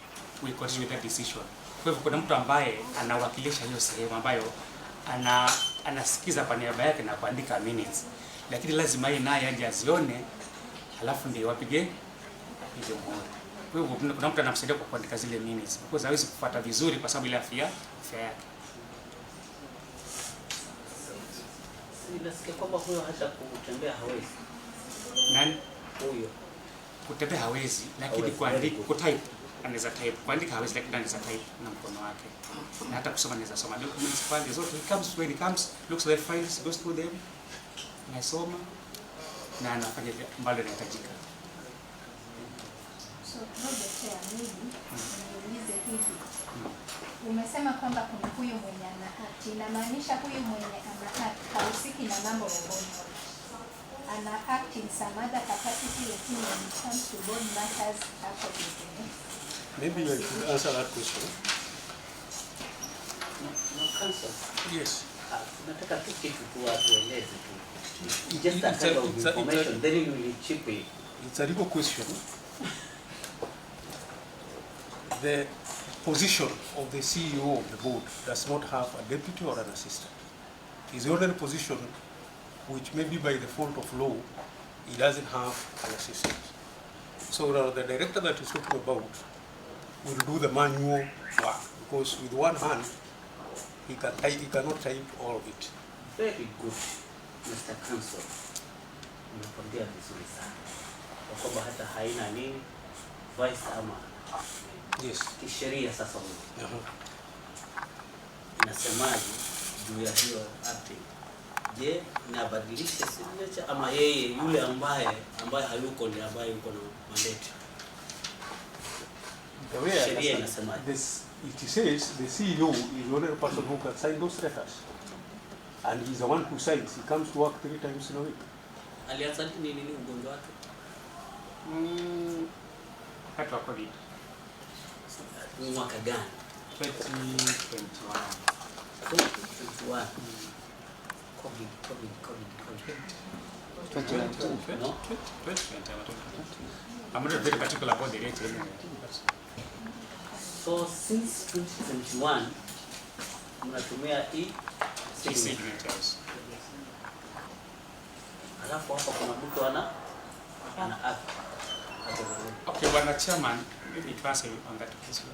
we continue with that decision. Kwa hivyo kuna mtu ambaye anawakilisha hiyo sehemu ambayo anasikiza kwa niaba yake na kuandika minutes, lakini lazima yeye naye aje azione, halafu ndio wapige muhuri. Kwa hivyo kuna mtu anamsaidia kwa kuandika zile minutes, because hawezi kufuata vizuri kwa sababu ile afya yake. Nasikia kwamba huyo hata kutembea hawezi. Nani? Huyo. Kutembea hawezi, lakini kuandika, kutype anaweza type. Kuandika hawezi, lakini anaweza type na mkono wake. Na hata kusoma anaweza soma. Documents files zote, when he comes, looks at the files, goes through them, anasoma na anafanya ambalo linahitajika. So, niulize hivi. Umesema kwamba kuna huyu mwenye ana hati. Inamaanisha huyu mwenye ana hati hahusiki na mambo ya ugonjwa. act in some other capacity, lakini when it comes to board matters hapo pekee. Maybe you should answer that question. No, counsel. Yes. Nataka tu kitu tu atueleze tu. Just a kind of information, then you will chip it. It's a legal question. The position of the CEO of the board does not have a deputy or an assistant. It's the only position which maybe by the fault of law, he doesn't have an assistant. So the director that is talking about will do the manual work because with one hand, he cannot type all of it. Very good, Mr. Counsel. Umekwambia vizuri sana. Kwa kwamba hata haina nini, vice ama. Yes. Kisheria sasa huko. Inasemaje juu ya hiyo acting? Je, inabadilisha signature ama yeye yule ambaye hayuko ndiye ambaye yuko na mandate? The way sheria inasemaje? It says the CEO is the only person who can sign those letters. And he's the one who signs. He comes to work 3 times in a week. Alianza nini ugonjwa wake? Wakati wa COVID. Mwaka gani? 2021. 2021. COVID. 2021. No? 2021. I'm not very particular about the date anyway. So since 2021, mnatumia signatures. Alafu hapa kuna mtu ana act. Okay, Bwana Chairman, let me answer on that question.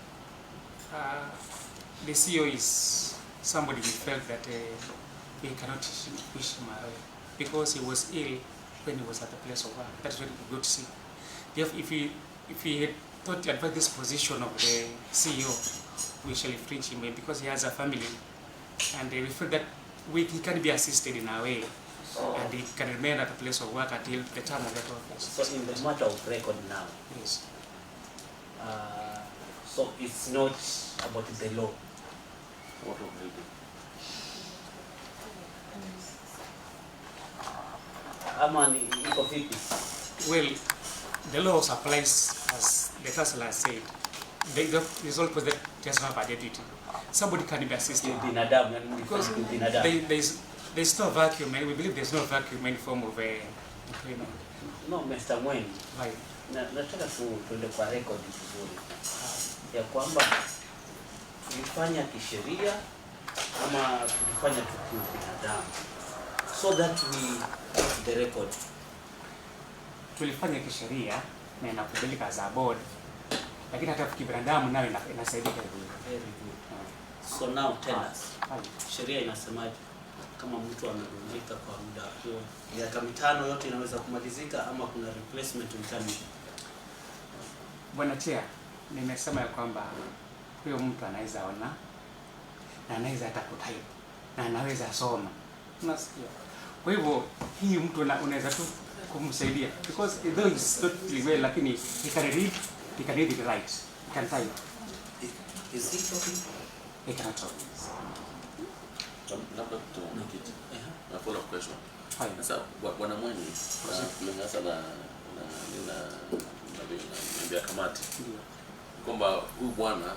The CEO is somebody we felt that we cannot push him away because he was ill when he was at the place of work. That's very good to see. If he had thought to advise this position of the CEO, we shall infringe him because he has a family, and we feel that he can be assisted in a way, and he can remain at the place of work until the term of that office. So in the matter of record now, yes. So it's not about the law. What of the law? Amani, iko vipi? Well, the law applies as the council has said. The result was that just have a deputy. Somebody can be assisted. Because there's no vacuum, and we believe there's no vacuum in form of employment. No, Mr. Mweni. Right. Nataka tuende kwa record vizuri. Ya kwamba tulifanya kisheria ama tulifanya binadamu. So that we get the record. Tulifanya kisheria na inakubalika as a board, lakini hata kibinadamu nayo inasaidia vile. Very good. So now tell us, sheria inasemaje kama mtu amegonjeka kwa muda huo miaka 5 yote inaweza kumalizika ama kuna replacement mtani? Bwana Chair, nimesema ya kwamba huyo mtu anaweza ona na anaweza hata kutype na anaweza soma. Unasikia? Kwa hivyo hii mtu unaweza tu kumsaidia because though he's not well, lakini he can read it right, he can type. Is he talking? He cannot talk. A follow-up question. Sasa Bwana Mweni, kulingana sana na kamati kwamba huyu bwana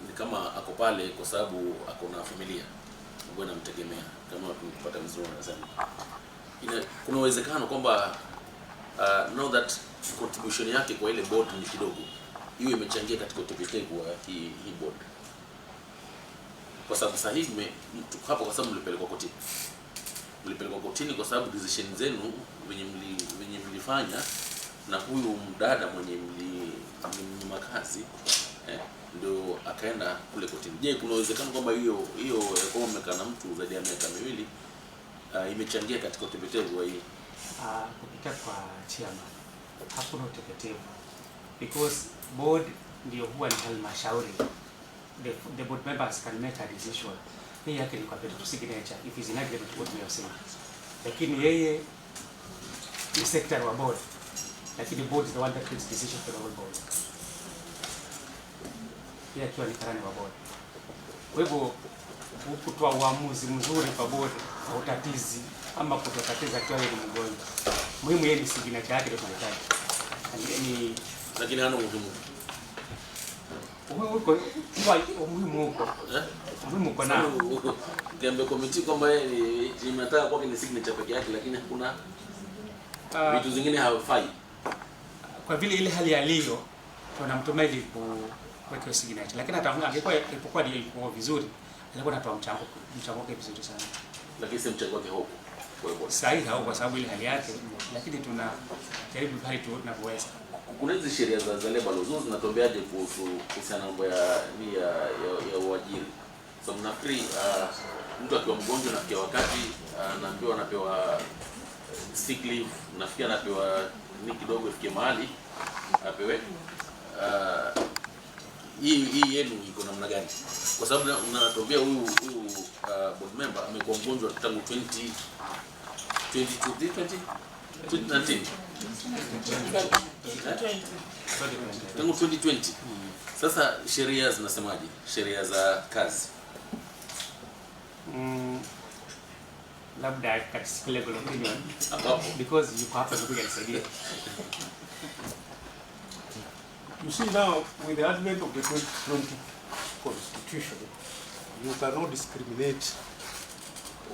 ni kama ako pale kwa sababu ako na familia ambayo inamtegemea, kama tunapata vizuri nasema. Kuna uwezekano kwamba know that contribution yake kwa ile board ni kidogo, hiyo imechangia katika utepetevu wa hii board. Kwa sababu sasa hivi hapo, kwa sababu mlipelekwa kotini kwa sababu decision zenu wenye mlifanya na huyu mdada mwenye makazi ndio akaenda kule kotini. Je, kuna uwezekano kwamba hiyo kama mmekaa na mtu zaidi ya miaka 2 imechangia katika utepetevu wa hii? Kupitia kwa chairman hakuna utepetevu because board ndio huwa ni halmashauri. The board members can make a decision. Hii yake ni kwa peto signature if is in agreement with what we are saying. Lakini yeye ni secretary wa board, lakini board is the one that takes decision for the whole board. Yeye akiwa ni karani wa board. Kwa hivyo kutoa uamuzi mzuri kwa board hautatizi ama kutotatiza akiwa yeye ni mgonjwa. Muhimu yeye ni signature yake ndio tunahitaji. Ni Lakini hana umuhimu. Umuhimu huko. Umuhimu uko nao. Kiambe committee kwamba yeye inataka kwake ni signature peke yake, lakini hakuna vitu zingine hawafai. Kwa vile ile hali ya leo tunamtuma ili kuweka signature, lakini hata angekuwa ilipokuwa ilikuwa vizuri, alikuwa anatoa mchango wake vizuri sana. Lakini si mchango wake huko. Sahihi hao kwa sababu ile hali yake, lakini tunajaribu hali tunavyoweza. Kuna hizi sheria za labor laws zinatuambiaje kuhusiana na mambo ya uajiri? So mnafikiri mtu akiwa mgonjwa na pia wakati anaambiwa anapewa sick leave, nafikiri anapewa ni kidogo ifikie mahali apewe hii yenu iko namna gani? Kwa sababu unatuambia huyu board member amekuwa mgonjwa tangu 2019. Tangu 2020. Sasa sheria zinasemaje? Sheria za kazi. Labda katika level of opinion because you have to look at it. You see now, with the advent of the 2020 Constitution, you cannot discriminate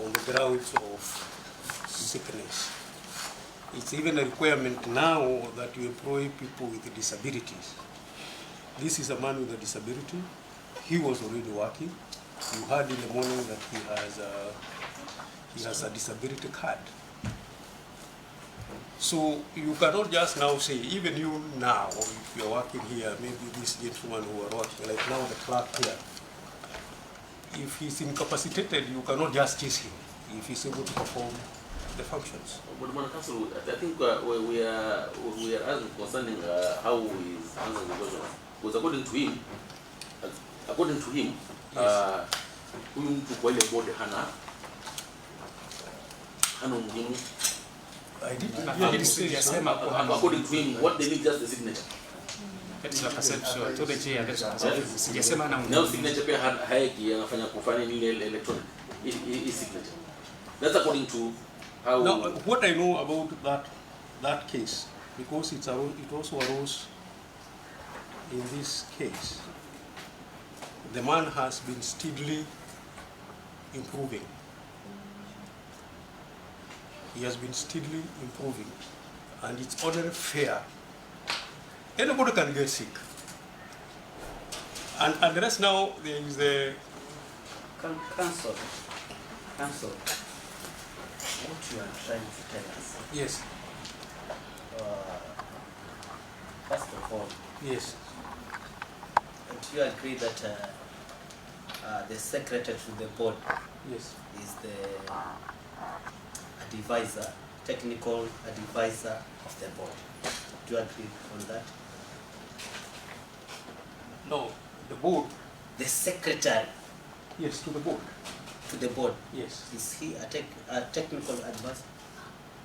on the grounds of sickness. It's even a requirement now that you employ people with disabilities. This is a man with a disability. He was already working. You heard in the morning that he has a disability card. So you cannot just now say, even you now, if you are working here, maybe this gentleman who are working, like now the clerk here, if he's incapacitated, you cannot just chase him if he's able to perform the functions. But Council, I think we are asking concerning how he is answering the question. Because according to him, huyu mtu kwa ile board hana umuhimu. According to him, what they need just the signature. That is a perception. To the chair, that's a perception. Sijasema na no signature pia haiki anafanya kufanya ile electronic signature. That's according to how. Now, what I know about that case, because it also arose in this case, the man has been steadily improving. He has been steadily improving, and it's only fair. Anybody can get sick. And the rest now, there is the Council. What you are trying to tell us? Yes. First of all, yes. Do you agree that the secretary to the board, yes, is the advisor, technical advisor of the board? Do you agree on that? No, the board. The secretary. Yes, to the board. To the board. Yes. Is he a technical advisor?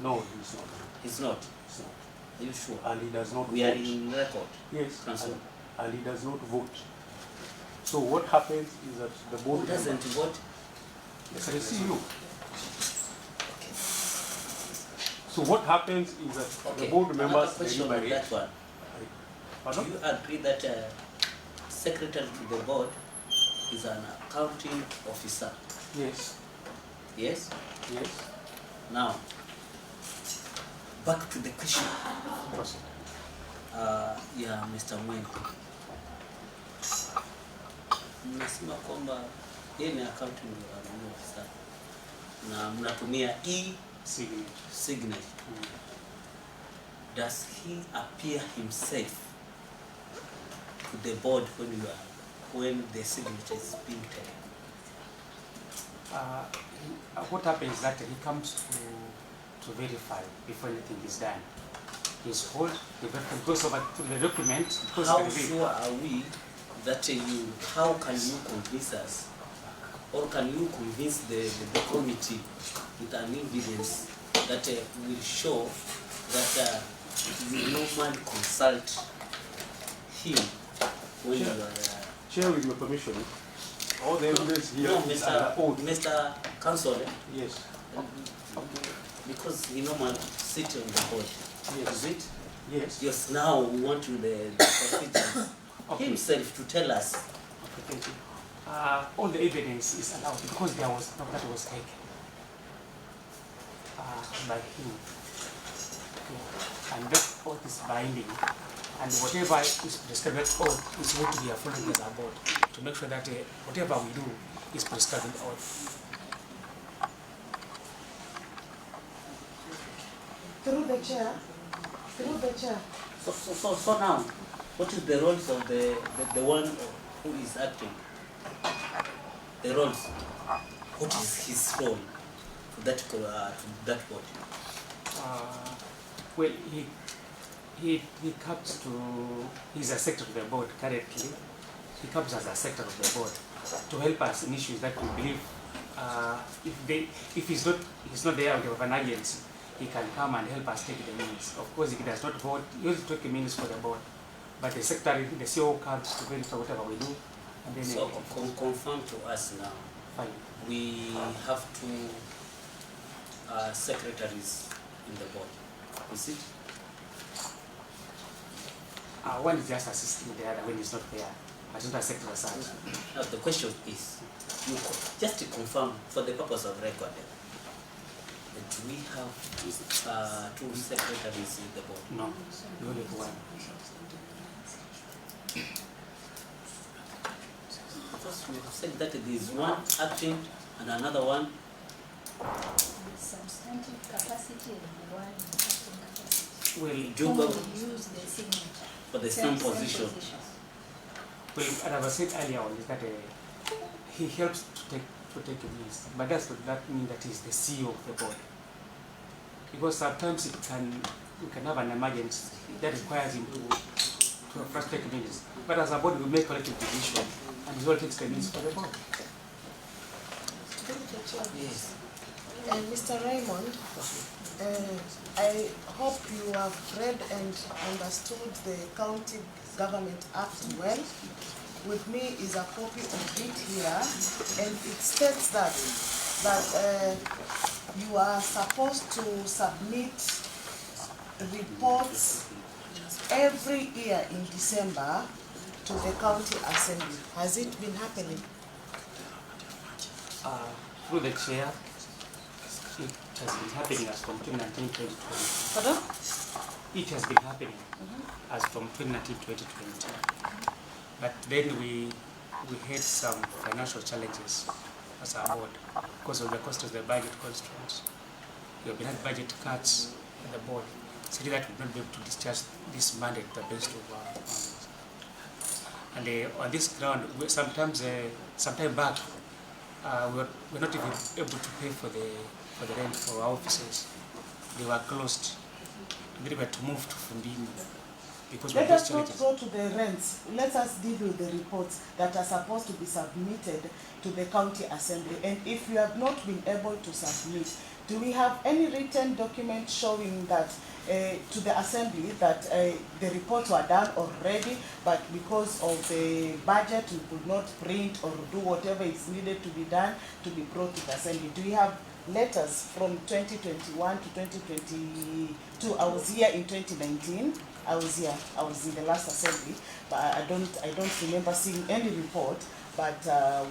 No, he's not. He's not. He's not. Are you sure? And he does not We vote. are in record. Yes. Council. And he does not vote. So what happens is that the board. Who doesn't vote? Yes, I see you. So what happens is that the board members deliberate. That one. Pardon? Do you agree that secretary to the board is an accounting officer? Yes. Yes? Yes. Now, back to the question. Yeah, Mr. Mwengi. Mnasema kwamba yeye ni accounting officer na mnatumia signature. Does he appear himself to the board when the signature is being taken? What happens is that he comes to verify before anything is done. He's called, goes over to the document. How sure are we that how can you convince us, or can you convince the committee with an evidence that will show that you normally consult him when you are... Chair, with your permission, all the evidence here no, is under oath. Mr. Council, yes. Because he normally sit on the board. Yes. Is it? Yes. Yes, now we want you the procedures himself to tell us. Okay, thank you. All the evidence is allowed because there was no that was taken by him. Okay. And that oath is binding. And whatever is prescribed oath is what we are following as a board to make sure that whatever we do is prescribed in oath. Through the chair. Through the chair. So now, what is the roles of the one who is acting? The roles. What is his role to that board? Well, he comes to, he's a secretary of the board currently. He comes as a secretary of the board to help us in issues that we believe if he's not there of an agency, he can come and help us take the minutes. Of course, he does not vote, he will take the minutes for the board. But the secretary, the CEO comes to verify whatever we do. And then so confirm to us now. Fine. We have two secretaries in the board. Is it? One is just assisting the other when he's not there. But not a secretary as such. Now the question is, just to confirm for the purpose of record, do we have two secretaries in the board? No, we only have one. First, we have said that there is one acting and another one. Substantive capacity and one acting capacity. Well, Who will use the signature for the same position. Well, and I was said earlier on is that he helps to take the minutes, but that does not mean that he's the CEO of the board. Because sometimes you can have an emergency that requires him to first take minutes. But as a board, we make collective decision, and he will take the minutes for the board. Yes. Mr. Raymond, I hope you have read and understood the County Government Act well. With me is a copy of it here, and it states that you are supposed to submit reports every year in December to the County Assembly. Has it been happening? Through the chair, it has been happening as from 2019-2020. Pardon? It has been happening as from 2019-2020. But then we had some financial challenges as a board because of the cost of the budget constraints. We have had budget cuts at the board, so that we would not be able to discharge this mandate the best of our funds. And on this ground, sometime back, we were not even able to pay for the rent for our offices. They were closed. And then we had to move to Fundini. Because let us not go to the rents. Let us deal with the reports that are supposed to be submitted to the County Assembly. And if you have not been able to submit, do we have any written document showing that to the Assembly that the reports were done already, but because of the budget we could not print or do whatever is needed to be done to be brought to the Assembly? Do we have letters from 2021 to 2022? I was here in 2019. I was in the last assembly, but I don't remember seeing any report, but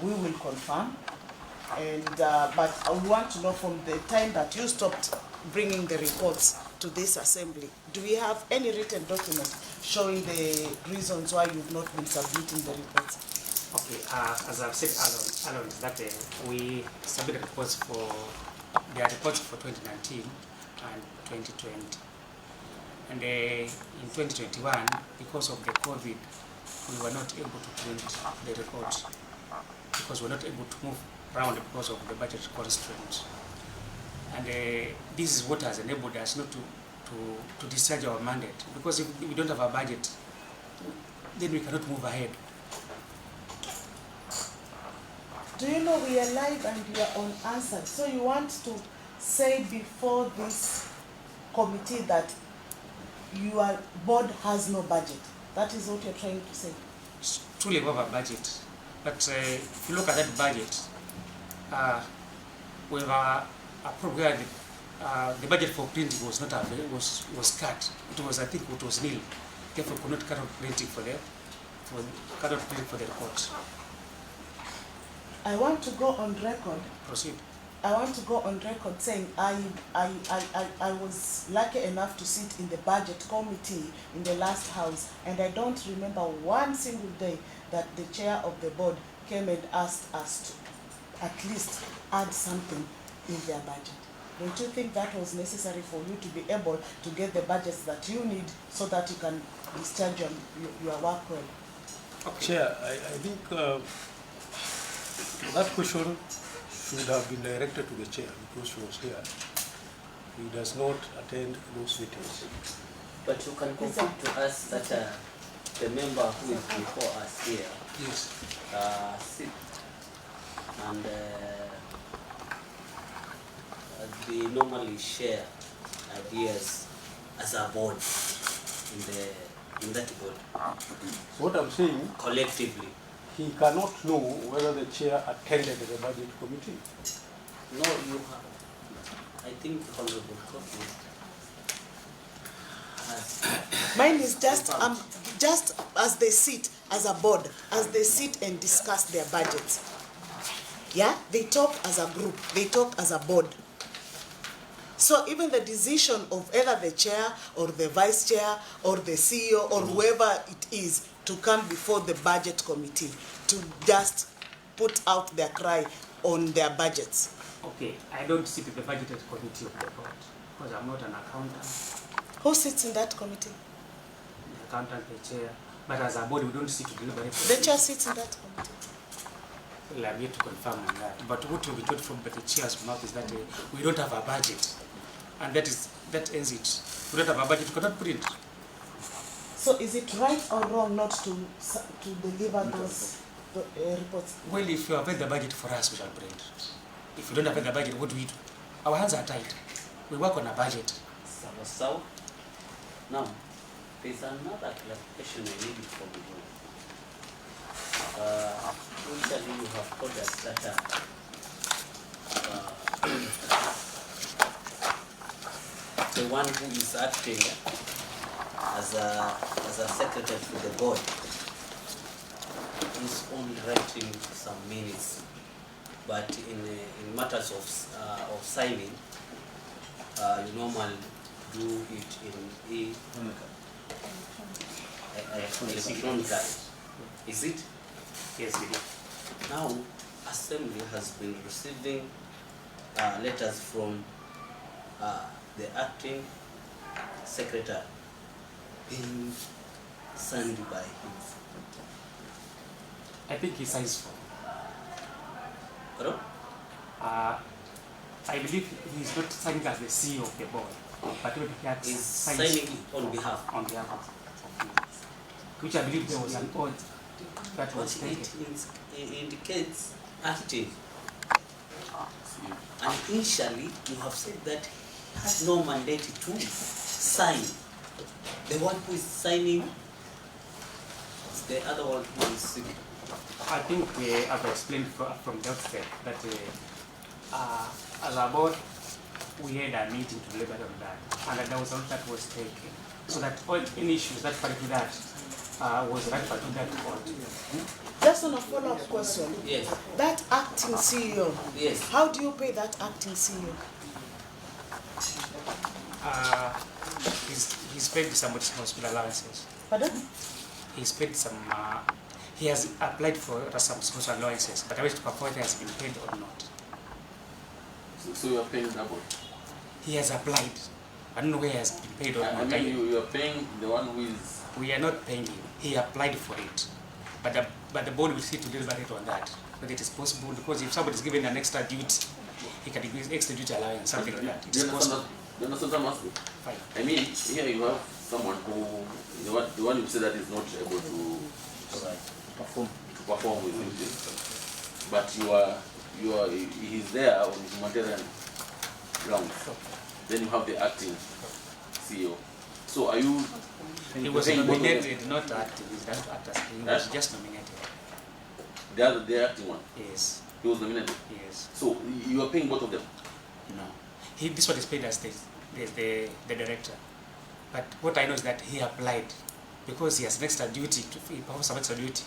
we will confirm. And but we want to know from the time that you stopped bringing the reports to this assembly, do we have any written document showing the reasons why you've not been submitting the reports? Okay, as I've said Alon, that we submitted reports for 2019 and 2020. And in 2021, because of the COVID, we were not able to print the report because we were not able to move around because of the budget constraints. And this is what has enabled us not to discharge our mandate, because if we don't have a budget, then we cannot move ahead. Do you know we are live and you are unanswered? So you want to say before this committee that your board has no budget? That is what you're trying to say? Truly we have a budget, but if you look at that budget, we have approved where the budget for printing was not was cut. It was, I think it was nil. Therefore could not cut out printing for the report. I want to go on record. Proceed. I want to go on record saying I was lucky enough to sit in the budget committee in the last house, and I don't remember one single day that the chair of the board came and asked us to at least add something in their budget. Don't you think that was necessary for you to be able to get the budgets that you need so that you can discharge your work well? Okay. Chair, I think that question should have been directed to the chair because she was here. He does not attend those meetings. But you can confirm to us that the member who is before us here, yes, sit and they normally share ideas as a board in that board. So what I'm saying, collectively, he cannot know whether the chair attended the budget committee. No, you have. I think Honorable Kofi has. Mine is just as they sit as a board, as they sit and discuss their budgets. Yeah, they talk as a group, they talk as a board. So even the decision of either the chair or the vice chair or the CEO or whoever it is to come before the budget committee to just put out their cry on their budgets. Okay, I don't sit in the budget committee of the board because I'm not an accountant. Who sits in that committee? The accountant, the chair. But as a board, we don't sit to deliberate. The chair sits in that committee. Well, I'm yet to confirm on that. But what will be told from the chair's mouth is that we don't have a budget. And that ends it. We don't have a budget, we cannot print. So is it right or wrong not to deliver those reports? Well, if you have paid the budget for us, we shall print. If you don't have paid the budget, what do we do? Our hands are tied. We work on a budget. So, now, there's another clarification I need from you. Usually you have told us that the one who is acting as a secretary to the board is only writing some minutes, but in matters of signing, you normally do it in electronic. Is it? Yes, we do. Now, Assembly has been receiving letters from the acting secretary being signed by him. I think he signs for. Pardon? I believe he's not signing as the CEO of the board, but when he acts, He's signs signing on behalf. on behalf of which I believe there was an oath that was But taken. it indicates acting. And initially, you have said that he has no mandate to sign. The one who is signing is the other one who is sitting. I think I've explained from the outset that as a board, we had a meeting to deliberate on that, and there was an oath that was taken, so that all any issues that part to that was referred to that court. Just on a follow-up question. Yes. That acting CEO. Yes. How do you pay that acting CEO? He's paid some hospital allowances. Pardon? He's paid some. He has applied for some social allowances, but I wish to confirm whether he has been paid or not. So you are paying double? He has applied. I don't know where he has been paid or not. I mean, you are paying the one who is... We are not paying him. He applied for it. But the board will see to deliberate on that, whether it is possible, because if somebody is given an extra duty, he can increase extra duty allowance, something like that. It's possible. Do you understand what I'm asking? Fine. I mean, here you have someone who, the one you say that is not able to perform with duty, but he's there on humanitarian grounds. Then you have the acting CEO. So are you? He was nominated, not acting. He was just nominated. The acting one? Yes. He was nominated? Yes. So you are paying both of them? No. This one is paid as the director. But what I know is that he applied because he has an extra duty, he performs some extra duty.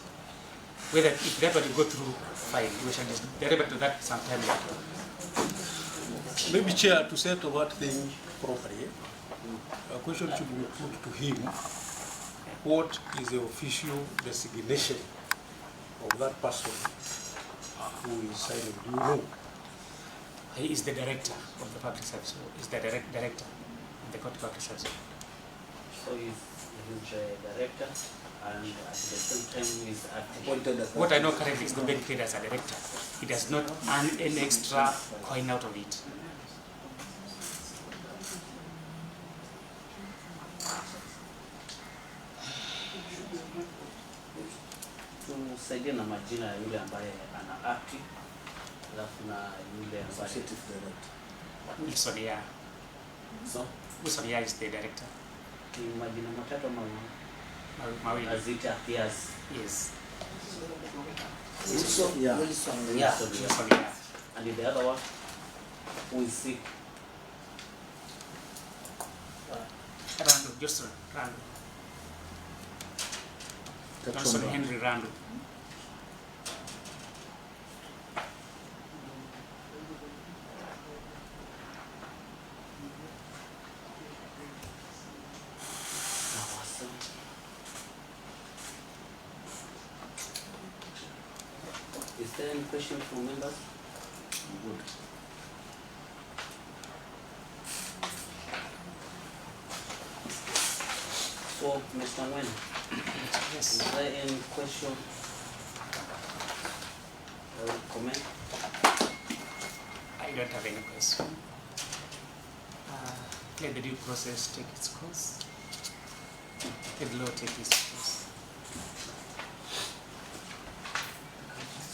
Whether if that one will go through, fine, we shall just deliver to that sometime later. Maybe, Chair, to settle that thing properly, a question should be put to him. What is the official designation of that person who is signing? Do you know? He is the director of the public service. He is the director of the county public service. So he's the director, and at the same time he's appointed as. What I know currently is not being paid as a director. He does not earn any extra coin out of it. Tusaidia na majina ya yule ambaye ana akti, alafu na yule ambaye Wilson Yaa. So? Wilson Yaa is the director. Ni majina matatu ama mawili. As it appears. Yes. Wilson Yaa. Wilson Yaa. And the other one who is sick. Rando, Johnson Rando. Johnson Henry Rando. Is there any question from members? Good. So, Mr. Nguyen, yes. Is there any question or comment? I don't have any question. Let the due process take its course. Let the law take its course.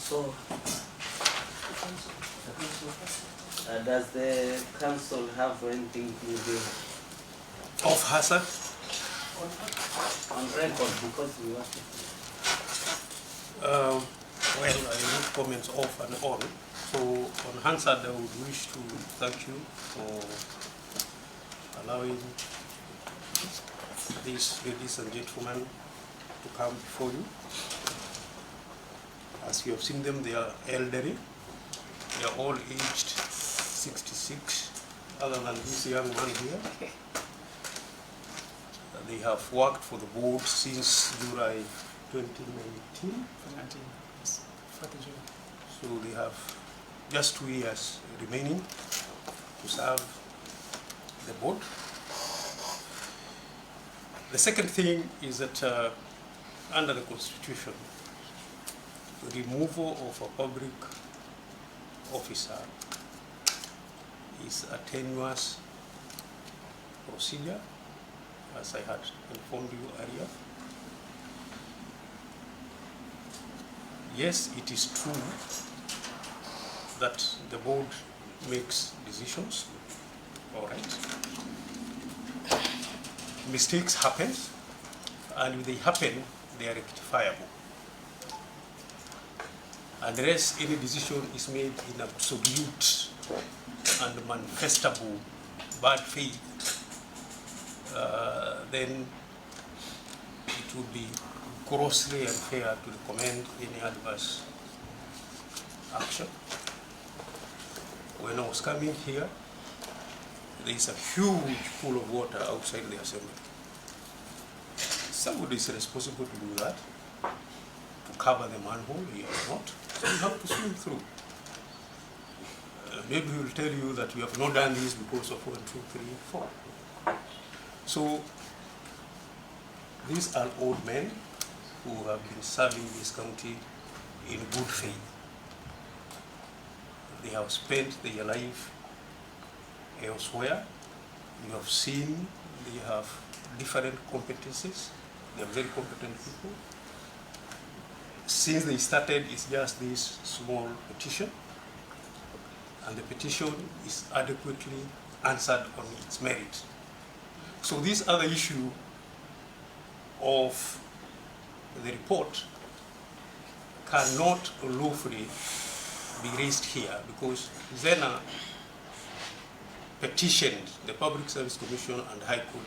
So, does the council have anything to do of hazard? On record, because we want to. Well, I need comments off and on. So, on Hansard, I would wish to thank you for allowing these ladies and gentlemen to come before you. As you have seen them, they are elderly. They are all aged 66, other than this young man here. They have worked for the board since July 2019. Yes. So they have just 2 years remaining to serve the board. The second thing is that under the Constitution, the removal of a public officer is a tenuous procedure, as I had informed you earlier. Yes, it is true that the board makes decisions, all right. Mistakes happen, and if they happen, they are rectifiable. Unless any decision is made in absolute and manifestable bad faith, then it would be grossly unfair to recommend any adverse action. When I was coming here, there is a huge pool of water outside the assembly. Somebody is responsible to do that, to cover the manhole. He has not, so you have to swim through. Maybe he will tell you that we have not done this because of 1, 2, 3, 4. So these are old men who have been serving this county in good faith. They have spent their life elsewhere. You have seen they have different competencies. They are very competent people. Since they started, it's just this small petition, and the petition is adequately answered on its merit. So this other issue of the report cannot lawfully be raised here, because Zena petitioned the Public Service Commission and High Court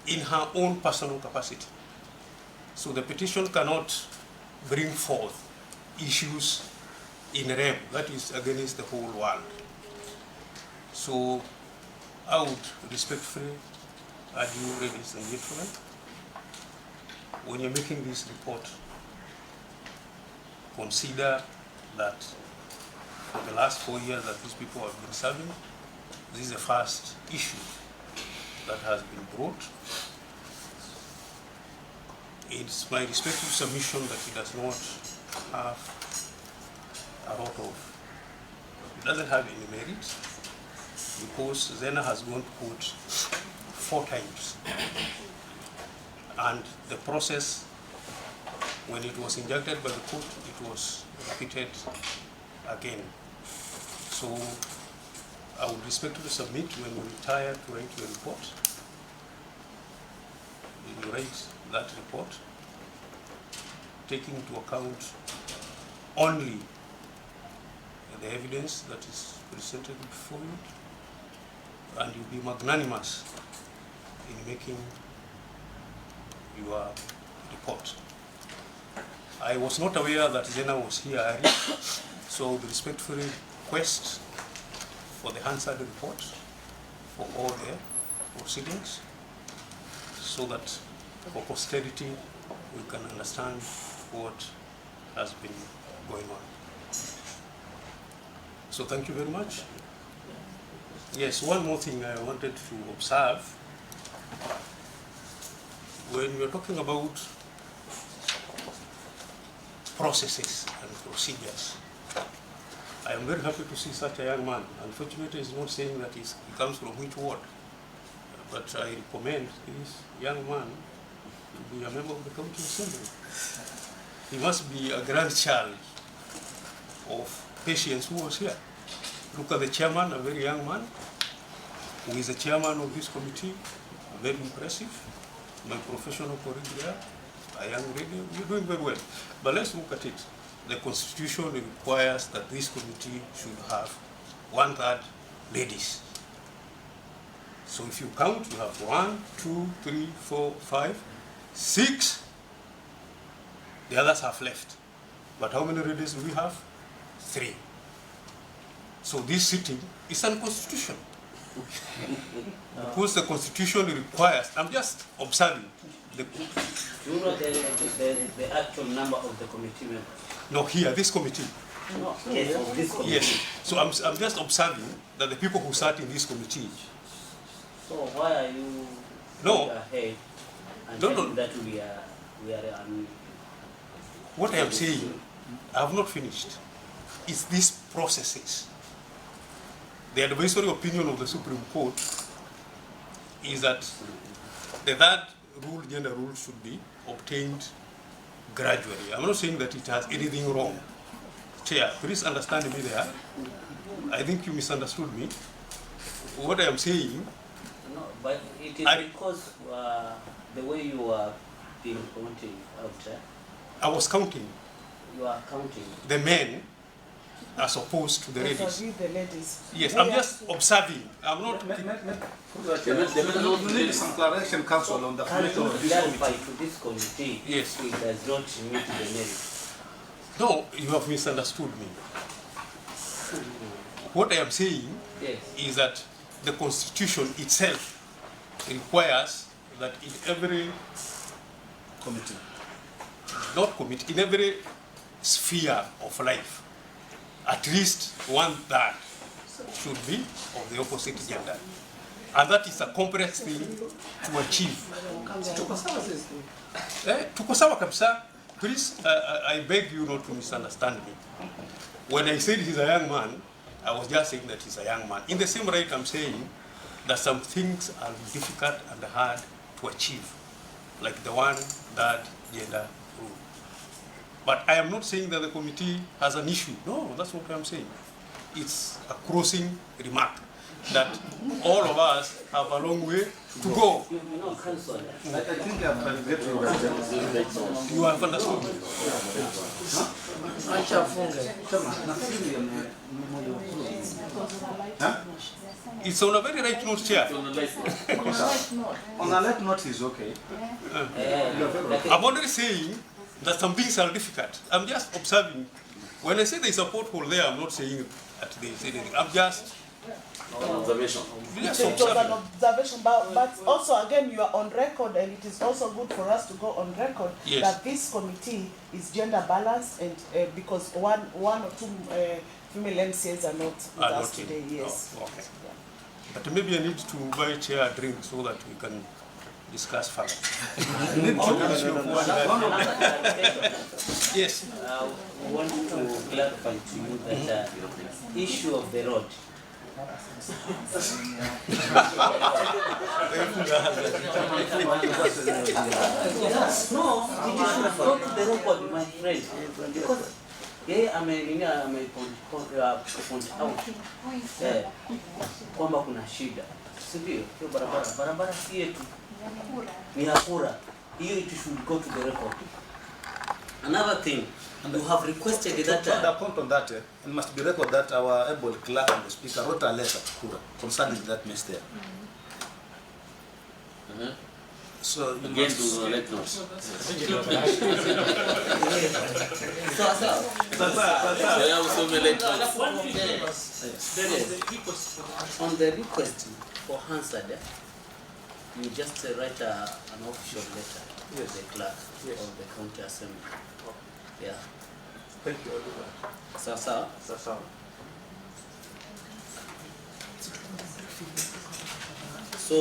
in her own personal capacity. So the petition cannot bring forth issues in rem, that is against the whole world. So I would respectfully urge you, ladies and gentlemen, when you're making this report, consider that for the last 4 years that these people have been serving, this is the first issue that has been brought. It's my respectful submission that it does not have a lot of, it doesn't have any merit, because Zena has gone to court 4 times. And the process, when it was injuncted by the court, it was repeated again. So I would respectfully submit, when you retire, to write your report. When you write that report, taking into account only the evidence that is presented before you, and you be magnanimous in making your report. I was not aware that Zena was here earlier, so I would respectfully request for the Hansard report for all the proceedings, so that for posterity we can understand what has been going on. So thank you very much. Yes, one more thing I wanted to observe. When we're talking about processes and procedures, I am very happy to see such a young man. Unfortunately, he's not saying that he comes from which ward, but I recommend this young man to be a member of the county assembly. He must be a grandchild of Patience, who was here. Look at the chairman, a very young man, who is the chairman of this committee, very impressive. My professional colleague there, a young lady, you're doing very well. But let's look at it. The Constitution requires that this committee should have 1/3 ladies. So if you count, you have 1, 2, 3, 4, 5, 6. The others have left. But how many ladies do we have? 3. So this sitting is unconstitutional. Because the Constitution requires, I'm just observing. Do you know the actual number of the committee members? No, here, this committee. No, yes, of this committee. Yes. So I'm just observing that the people who sat in this committee. So why are you ahead and telling that we are what I am saying, I have not finished. It's these processes. The advisory opinion of the Supreme Court is that the third rule, gender rule, should be obtained gradually. I'm not saying that it has anything wrong. Chair, please understand me there. I think you misunderstood me. What I am saying... No, but it is because the way you are being counting out there. I was counting. You are counting. The men as opposed to the ladies. The ladies. Yes, I'm just observing. I'm not... You need some clarification, Council, on the committee of this committee. To this committee, yes, it does not meet the merit. No, you have misunderstood me. What I am saying is that the Constitution itself requires that in every committee, not committee, in every sphere of life, at least 1/3 should be of the opposite gender. And that is a complex thing to achieve. Tuko sawa kabisa. Please, I beg you not to misunderstand me. When I said he's a young man, I was just saying that he's a young man. In the same right, I'm saying that some things are difficult and hard to achieve, like the 1/3 gender rule. But I am not saying that the committee has an issue. No, that's what I'm saying. It's a crossing remark. that all of us have a long way to go. I think I've get you. You have understood. It's on a very right note, Chair. On a light note is okay. I'm only saying that some things are difficult. I'm just observing. When I say there's a pothole there, I'm not saying that there's anything. I'm just observation. Yes, it was an observation, but also again you are on record, and it is also good for us to go on record that this committee is gender balanced, and because one or two female MCAs are not with us today. Yes. Oh, okay. Yeah. But maybe I need to buy a chair a drink so that we can discuss further. Yes. I want to clarify to you that issue of the road. No, it is not the record, my friend. Because point out kwamba kuna shida, si ndio? Hiyo barabara si yetu, ni ya kura. Hiyo it should go to the record. Another thing, you have requested that. The point on that, it must be recorded that our able clerk and the speaker wrote a letter to Kura concerning that mess there. So again, to the let notes. On the request for Hansard, you just write an official letter to the clerk of the county assembly. Yeah. Thank you. I'll do that. Sasa. So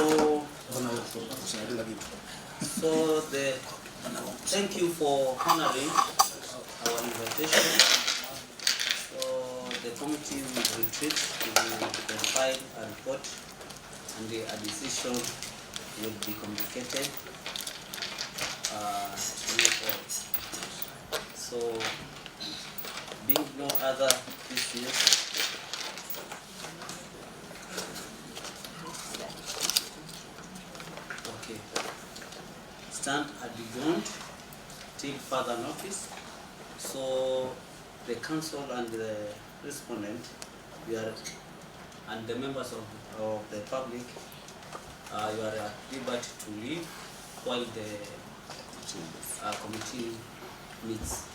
thank you for honoring our invitation. So the committee will retreat, will compile a report, and a decision will be communicated to you all. So, being no other issues, okay, stand adjourned till further notice. So, the council and the respondent, and the members of the public, you are at liberty to leave while the committee meets.